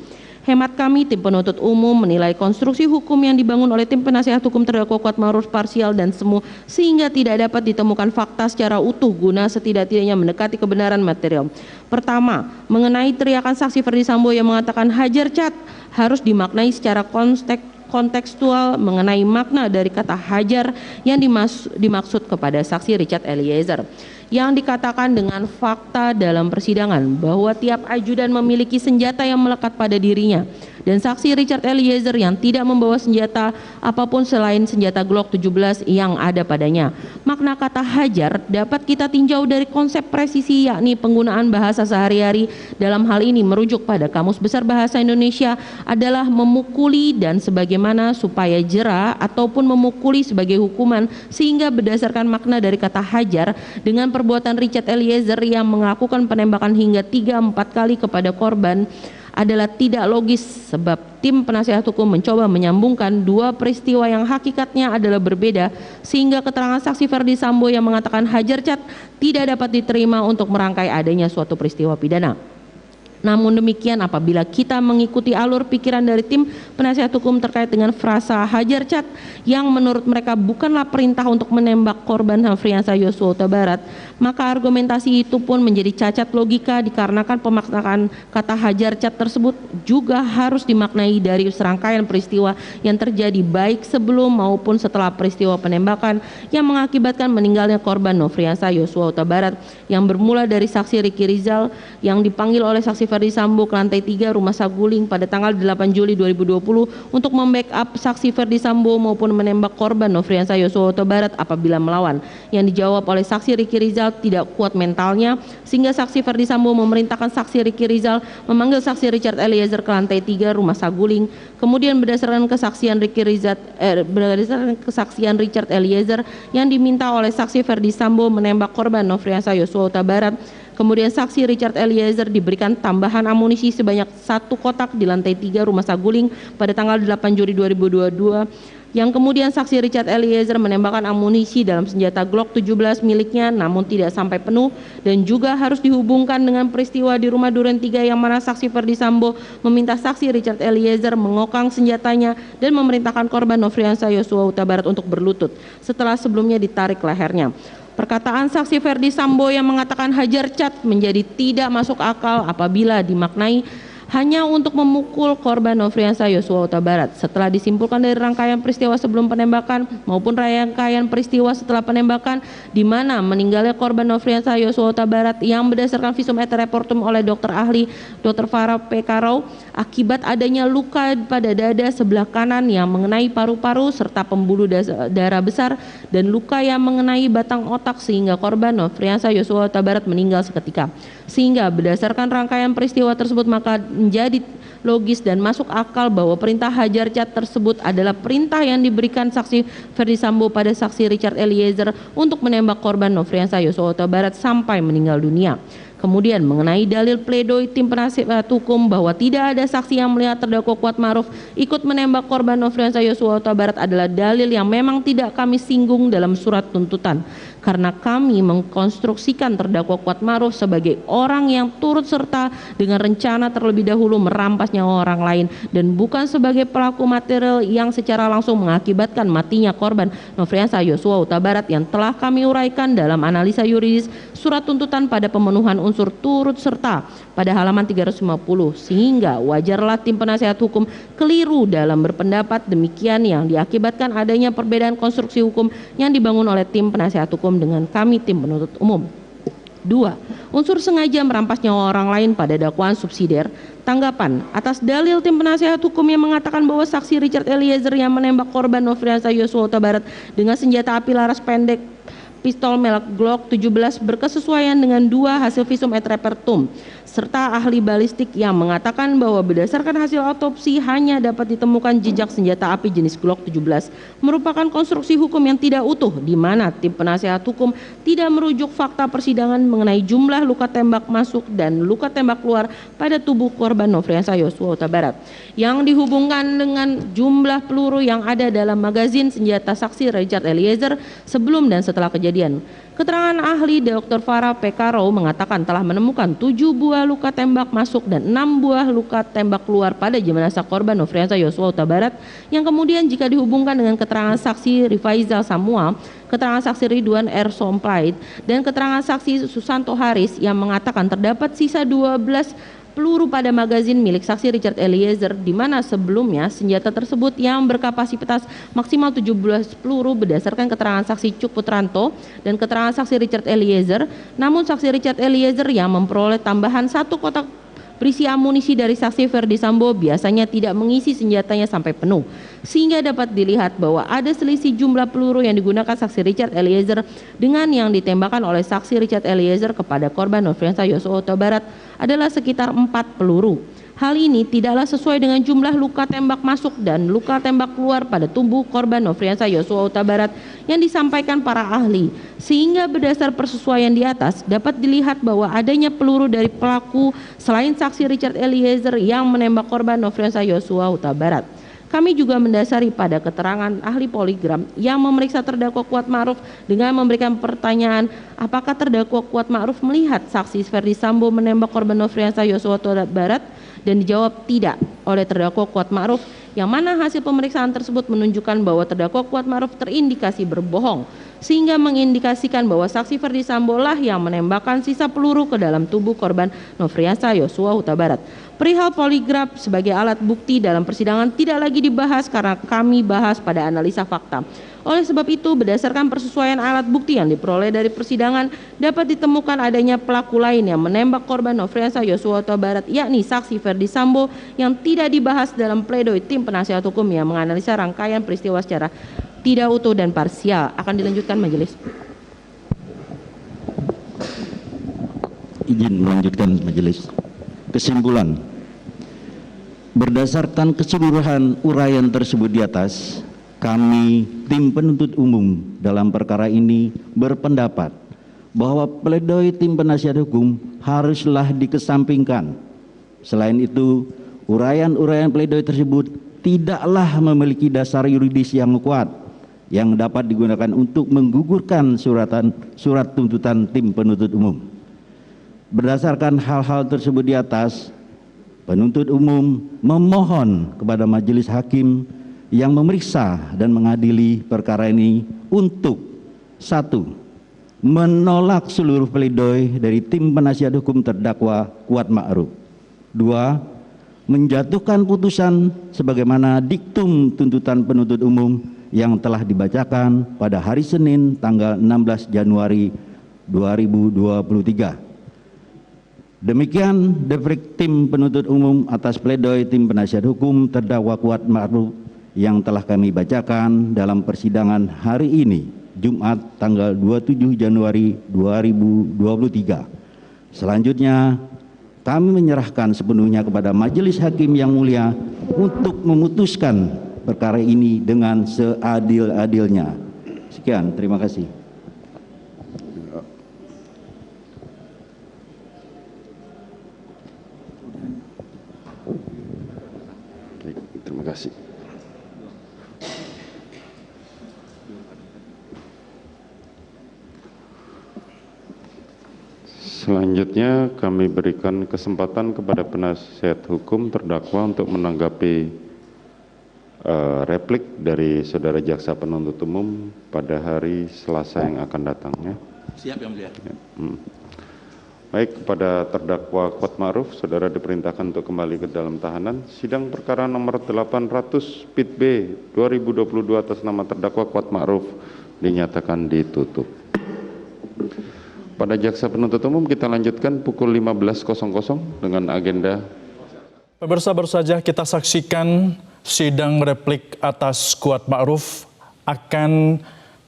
Hemat kami, tim penuntut umum menilai konstruksi hukum yang dibangun oleh tim penasihat hukum terdakwa Kuatma'ruf parsial dan semu sehingga tidak dapat ditemukan fakta secara utuh guna setidak-tidaknya mendekati kebenaran material. Pertama, mengenai teriakan saksi Ferdi Sambo yang mengatakan hajar cat harus dimaknai secara kontekstual mengenai makna dari kata hajar yang dimaksud kepada saksi Richard Eliezer yang dikatakan dengan fakta dalam persidangan bahwa tiap ajudan memiliki senjata yang melekat pada dirinya dan saksi Richard Eliezer yang tidak membawa senjata apapun selain senjata Glock 17 yang ada padanya. Makna kata hajar dapat kita tinjau dari konsep presisi yakni penggunaan bahasa sehari-hari dalam hal ini merujuk pada Kamus Besar Bahasa Indonesia adalah memukuli dan sebagaimana supaya jera ataupun memukuli sebagai hukuman sehingga berdasarkan makna dari kata hajar dengan perbuatan Richard Eliezer yang melakukan penembakan hingga 3-4 kali kepada korban adalah tidak logis sebab tim penasihat hukum mencoba menyambungkan dua peristiwa yang hakikatnya adalah berbeda sehingga keterangan saksi Ferdi Sambo yang mengatakan hajar cat tidak dapat diterima untuk merangkai adanya suatu peristiwa pidana. Namun demikian apabila kita mengikuti alur pikiran dari tim penasihat hukum terkait dengan frasa hajar cat yang menurut mereka bukanlah perintah untuk menembak korban Nofriansah Yosua Huta Barat, maka argumentasi itu pun menjadi cacat logika dikarenakan pemaknaan kata hajar cat tersebut juga harus dimaknai dari serangkaian peristiwa yang terjadi baik sebelum maupun setelah peristiwa penembakan yang mengakibatkan meninggalnya korban Nofriansah Yosua Huta Barat yang bermula dari saksi Ricky Rizal yang dipanggil oleh saksi Ferdi Sambo ke lantai 3 Rumah Saguling pada tanggal 8 Juli 2020 untuk membackup saksi Ferdi Sambo maupun menembak korban Nofriansah Yosua Huta Barat apabila melawan. Yang dijawab oleh saksi Ricky Rizal tidak kuat mentalnya sehingga saksi Ferdi Sambo memerintahkan saksi Ricky Rizal memanggil saksi Richard Eliezer ke lantai 3 Rumah Saguling. Kemudian berdasarkan kesaksian Richard Eliezer yang diminta oleh saksi Ferdi Sambo menembak korban Nofriansah Yosua Huta Barat. Kemudian saksi Richard Eliezer diberikan tambahan amunisi sebanyak 1 kotak di lantai 3 Rumah Saguling pada tanggal 8 Juli 2022 yang kemudian saksi Richard Eliezer menembakkan amunisi dalam senjata Glock 17 miliknya namun tidak sampai penuh dan juga harus dihubungkan dengan peristiwa di Rumah Duren 3 yang mana saksi Ferdi Sambo meminta saksi Richard Eliezer mengokang senjatanya dan memerintahkan korban Nofriansah Yosua Huta Barat untuk berlutut setelah sebelumnya ditarik lehernya. Perkataan saksi Ferdi Sambo yang mengatakan hajar cat menjadi tidak masuk akal apabila dimaknai hanya untuk memukul korban Nofriansah Yosua Huta Barat. Setelah disimpulkan dari rangkaian peristiwa sebelum penembakan maupun rangkaian peristiwa setelah penembakan di mana meninggalnya korban Nofriansah Yosua Huta Barat yang berdasarkan visum et repertum oleh dokter ahli Dr. Farah P. Karau akibat adanya luka pada dada sebelah kanan yang mengenai paru-paru serta pembuluh darah besar dan luka yang mengenai batang otak sehingga korban Nofriansah Yosua Huta Barat meninggal seketika. Sehingga berdasarkan rangkaian peristiwa tersebut maka menjadi logis dan masuk akal bahwa perintah hajar cat tersebut adalah perintah yang diberikan saksi Ferdi Sambo pada saksi Richard Eliezer untuk menembak korban Nofriansah Yosua Huta Barat sampai meninggal dunia. Kemudian mengenai dalil pledoi tim penasihat hukum bahwa tidak ada saksi yang melihat terdakwa Kuatma'ruf ikut menembak korban Nofriansah Yosua Huta Barat adalah dalil yang memang tidak kami singgung dalam surat tuntutan. Karena kami mengkonstruksikan terdakwa Kuatma'ruf sebagai orang yang turut serta dengan rencana terlebih dahulu merampas nyawa orang lain dan bukan sebagai pelaku material yang secara langsung mengakibatkan matinya korban Nofriansah Yosua Huta Barat yang telah kami uraikan dalam analisa yuridis surat tuntutan pada pemenuhan unsur turut serta pada halaman 350 sehingga wajarlah tim penasihat hukum keliru dalam berpendapat demikian yang diakibatkan adanya perbedaan konstruksi hukum yang dibangun oleh tim penasihat hukum dengan kami tim penuntut umum. 2. Unsur sengaja merampas nyawa orang lain pada dakwaan subsidiar. Tanggapan atas dalil tim penasihat hukum yang mengatakan bahwa saksi Richard Eliezer yang menembak korban Nofriansah Yosua Huta Barat dengan senjata api laras pendek pistol merek Glock 17 berkesesuaian dengan 2 hasil visum et repertum serta ahli balistik yang mengatakan bahwa berdasarkan hasil autopsi hanya dapat ditemukan jejak senjata api jenis Glock 17 merupakan konstruksi hukum yang tidak utuh di mana tim penasihat hukum tidak merujuk fakta persidangan mengenai jumlah luka tembak masuk dan luka tembak keluar pada tubuh korban Nofriansah Yosua Huta Barat yang dihubungkan dengan jumlah peluru yang ada dalam magazin senjata saksi Richard Eliezer sebelum dan setelah kejadian. Keterangan ahli Dr. Farah Pekaro mengatakan telah menemukan 7 buah luka tembak masuk dan 6 buah luka tembak keluar pada jenazah korban Nofriansah Yosua Huta Barat, yang kemudian jika dihubungkan dengan keterangan saksi Rifaizal Samuel, keterangan saksi Ridwan R. Sompait, dan keterangan saksi Susanto Haris yang mengatakan terdapat sisa 12 peluru pada magazin milik saksi Richard Eliezer, di mana sebelumnya senjata tersebut yang berkapasitas maksimal 17 peluru berdasarkan keterangan saksi Cuk Putranto dan keterangan saksi Richard Eliezer. Namun saksi Richard Eliezer yang memperoleh tambahan 1 kotak berisi amunisi dari saksi Ferdi Sambo biasanya tidak mengisi senjatanya sampai penuh, sehingga dapat dilihat bahwa ada selisih jumlah peluru yang digunakan saksi Richard Eliezer dengan yang ditembakkan oleh saksi Richard Eliezer kepada korban Nofriansah Yosua Huta Barat adalah sekitar 4 peluru. Hal ini tidaklah sesuai dengan jumlah luka tembak masuk dan luka tembak keluar pada tubuh korban Nofriansah Yosua Huta Barat yang disampaikan para ahli, sehingga berdasar persesuaian di atas dapat dilihat bahwa adanya peluru dari pelaku selain saksi Richard Eliezer yang menembak korban Nofriansah Yosua Huta Barat. Kami juga mendasari pada keterangan ahli poligraf yang memeriksa terdakwa Kuat Ma'ruf dengan memberikan pertanyaan apakah terdakwa Kuat Ma'ruf melihat saksi Ferdi Sambo menembak korban Nofriansah Yosua Huta Barat, dan dijawab tidak oleh terdakwa Kuat Ma'ruf, yang mana hasil pemeriksaan tersebut menunjukkan bahwa terdakwa Kuat Ma'ruf terindikasi berbohong, sehingga mengindikasikan bahwa saksi Ferdi Sambo lah yang menembakkan sisa peluru ke dalam tubuh korban Nofriansah Yosua Huta Barat. Perihal poligraf sebagai alat bukti dalam persidangan tidak lagi dibahas karena kami bahas pada analisa fakta. Oleh sebab itu, berdasarkan persesuaian alat bukti yang diperoleh dari persidangan, dapat ditemukan adanya pelaku lain yang menembak korban Nofriansah Yosua Huta Barat, yakni saksi Ferdi Sambo, yang tidak dibahas dalam pledoi tim penasihat hukum yang menganalisa rangkaian peristiwa secara tidak utuh dan parsial. Akan dilanjutkan majelis. Izin melanjutkan majelis. Kesimpulan, berdasarkan keseluruhan uraian tersebut di atas, kami tim penuntut umum dalam perkara ini berpendapat bahwa pledoi tim penasihat hukum haruslah dikesampingkan. Selain itu, uraian-uraian pledoi tersebut tidaklah memiliki dasar yuridis yang kuat yang dapat digunakan untuk menggugurkan surat tuntutan tim penuntut umum. Berdasarkan hal-hal tersebut di atas, penuntut umum memohon kepada majelis hakim yang memeriksa dan mengadili perkara ini untuk 1. Menolak seluruh pledoi dari tim penasihat hukum terdakwa Kuat Ma'ruf. 2. Menjatuhkan putusan sebagaimana diktum tuntutan penuntut umum yang telah dibacakan pada hari Senin tanggal 16 Januari 2023. Demikian defrik tim penuntut umum atas pledoi tim penasihat hukum terdakwa Kuat Ma'ruf yang telah kami bacakan dalam persidangan hari ini, Jumat tanggal 27 Januari 2023. Selanjutnya, kami menyerahkan sepenuhnya kepada majelis hakim yang mulia untuk memutuskan perkara ini dengan seadil-adilnya. Sekian, terima kasih. Terima kasih. Selanjutnya kami berikan kesempatan kepada penasihat hukum terdakwa untuk menanggapi replik dari saudara jaksa penuntut umum pada hari Selasa yang akan datang. Ya. Siap, Yang Mulia. Ya. Baik, kepada terdakwa Kuat Ma'ruf, saudara diperintahkan untuk kembali ke dalam tahanan. Sidang perkara nomor 800 PIT B 2022 atas nama terdakwa Kuat Ma'ruf dinyatakan ditutup. Pada jaksa penuntut umum kita lanjutkan pukul 15.00 dengan agenda. Pemirsa, baru saja kita saksikan sidang replik atas Kuat Ma'ruf akan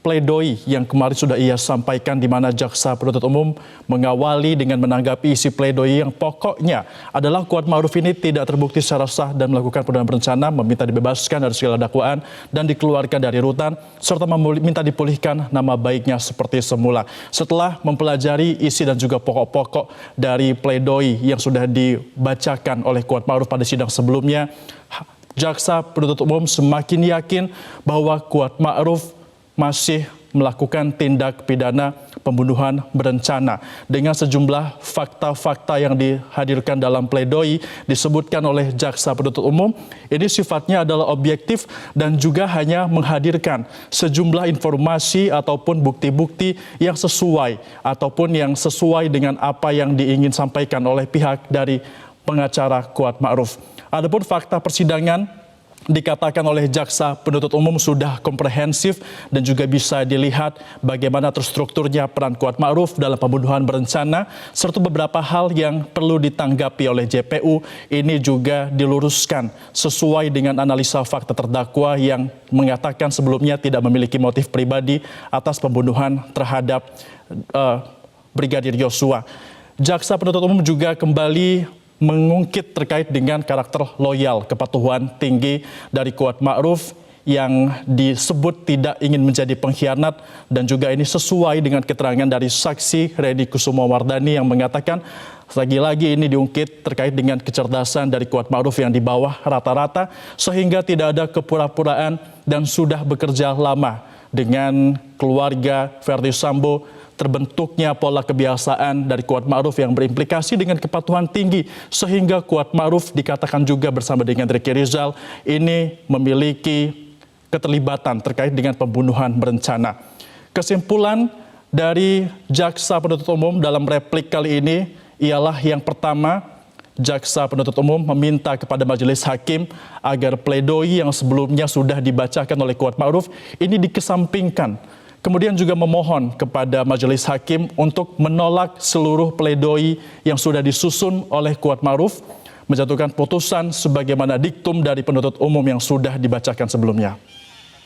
pledoi yang kemarin sudah ia sampaikan, di mana jaksa penuntut umum mengawali dengan menanggapi isi pledoi yang pokoknya adalah Kuat Ma'ruf ini tidak terbukti secara sah dan melakukan pembunuhan berencana, meminta dibebaskan dari segala dakwaan dan dikeluarkan dari rutan, serta meminta dipulihkan nama baiknya seperti semula. Setelah mempelajari isi dan juga pokok-pokok dari pledoi yang sudah dibacakan oleh Kuat Ma'ruf pada sidang sebelumnya, jaksa penuntut umum semakin yakin bahwa Kuat Ma'ruf masih melakukan tindak pidana pembunuhan berencana. Dengan sejumlah fakta-fakta yang dihadirkan dalam pledoi disebutkan oleh jaksa penuntut umum, ini sifatnya adalah objektif dan juga hanya menghadirkan sejumlah informasi ataupun bukti-bukti yang sesuai ataupun yang sesuai dengan apa yang diingin sampaikan oleh pihak dari pengacara Kuat Ma'ruf. Adapun fakta persidangan dikatakan oleh jaksa penuntut umum sudah komprehensif dan juga bisa dilihat bagaimana terstrukturnya peran Kuat Ma'ruf dalam pembunuhan berencana, serta beberapa hal yang perlu ditanggapi oleh JPU ini juga diluruskan sesuai dengan analisa fakta terdakwa yang mengatakan sebelumnya tidak memiliki motif pribadi atas pembunuhan terhadap Brigadir Yosua. Jaksa penuntut umum juga kembali mengungkit terkait dengan karakter loyal kepatuhan tinggi dari Kuat Ma'ruf yang disebut tidak ingin menjadi pengkhianat, dan juga ini sesuai dengan keterangan dari saksi Reddy Kusuma Wardani yang mengatakan lagi-lagi ini diungkit terkait dengan kecerdasan dari Kuat Ma'ruf yang di bawah rata-rata sehingga tidak ada kepura-puraan dan sudah bekerja lama dengan keluarga Verdi Sambo. Terbentuknya pola kebiasaan dari Kuat Ma'ruf yang berimplikasi dengan kepatuhan tinggi sehingga Kuat Ma'ruf dikatakan juga bersama dengan Ricky Rizal ini memiliki keterlibatan terkait dengan pembunuhan berencana. Kesimpulan dari jaksa penuntut umum dalam replik kali ini ialah yang pertama, jaksa penuntut umum meminta kepada majelis hakim agar pledoi yang sebelumnya sudah dibacakan oleh Kuat Ma'ruf ini dikesampingkan. Kemudian juga memohon kepada majelis hakim untuk menolak seluruh pledoi yang sudah disusun oleh Kuat Ma'ruf, menjatuhkan putusan sebagaimana diktum dari penuntut umum yang sudah dibacakan sebelumnya.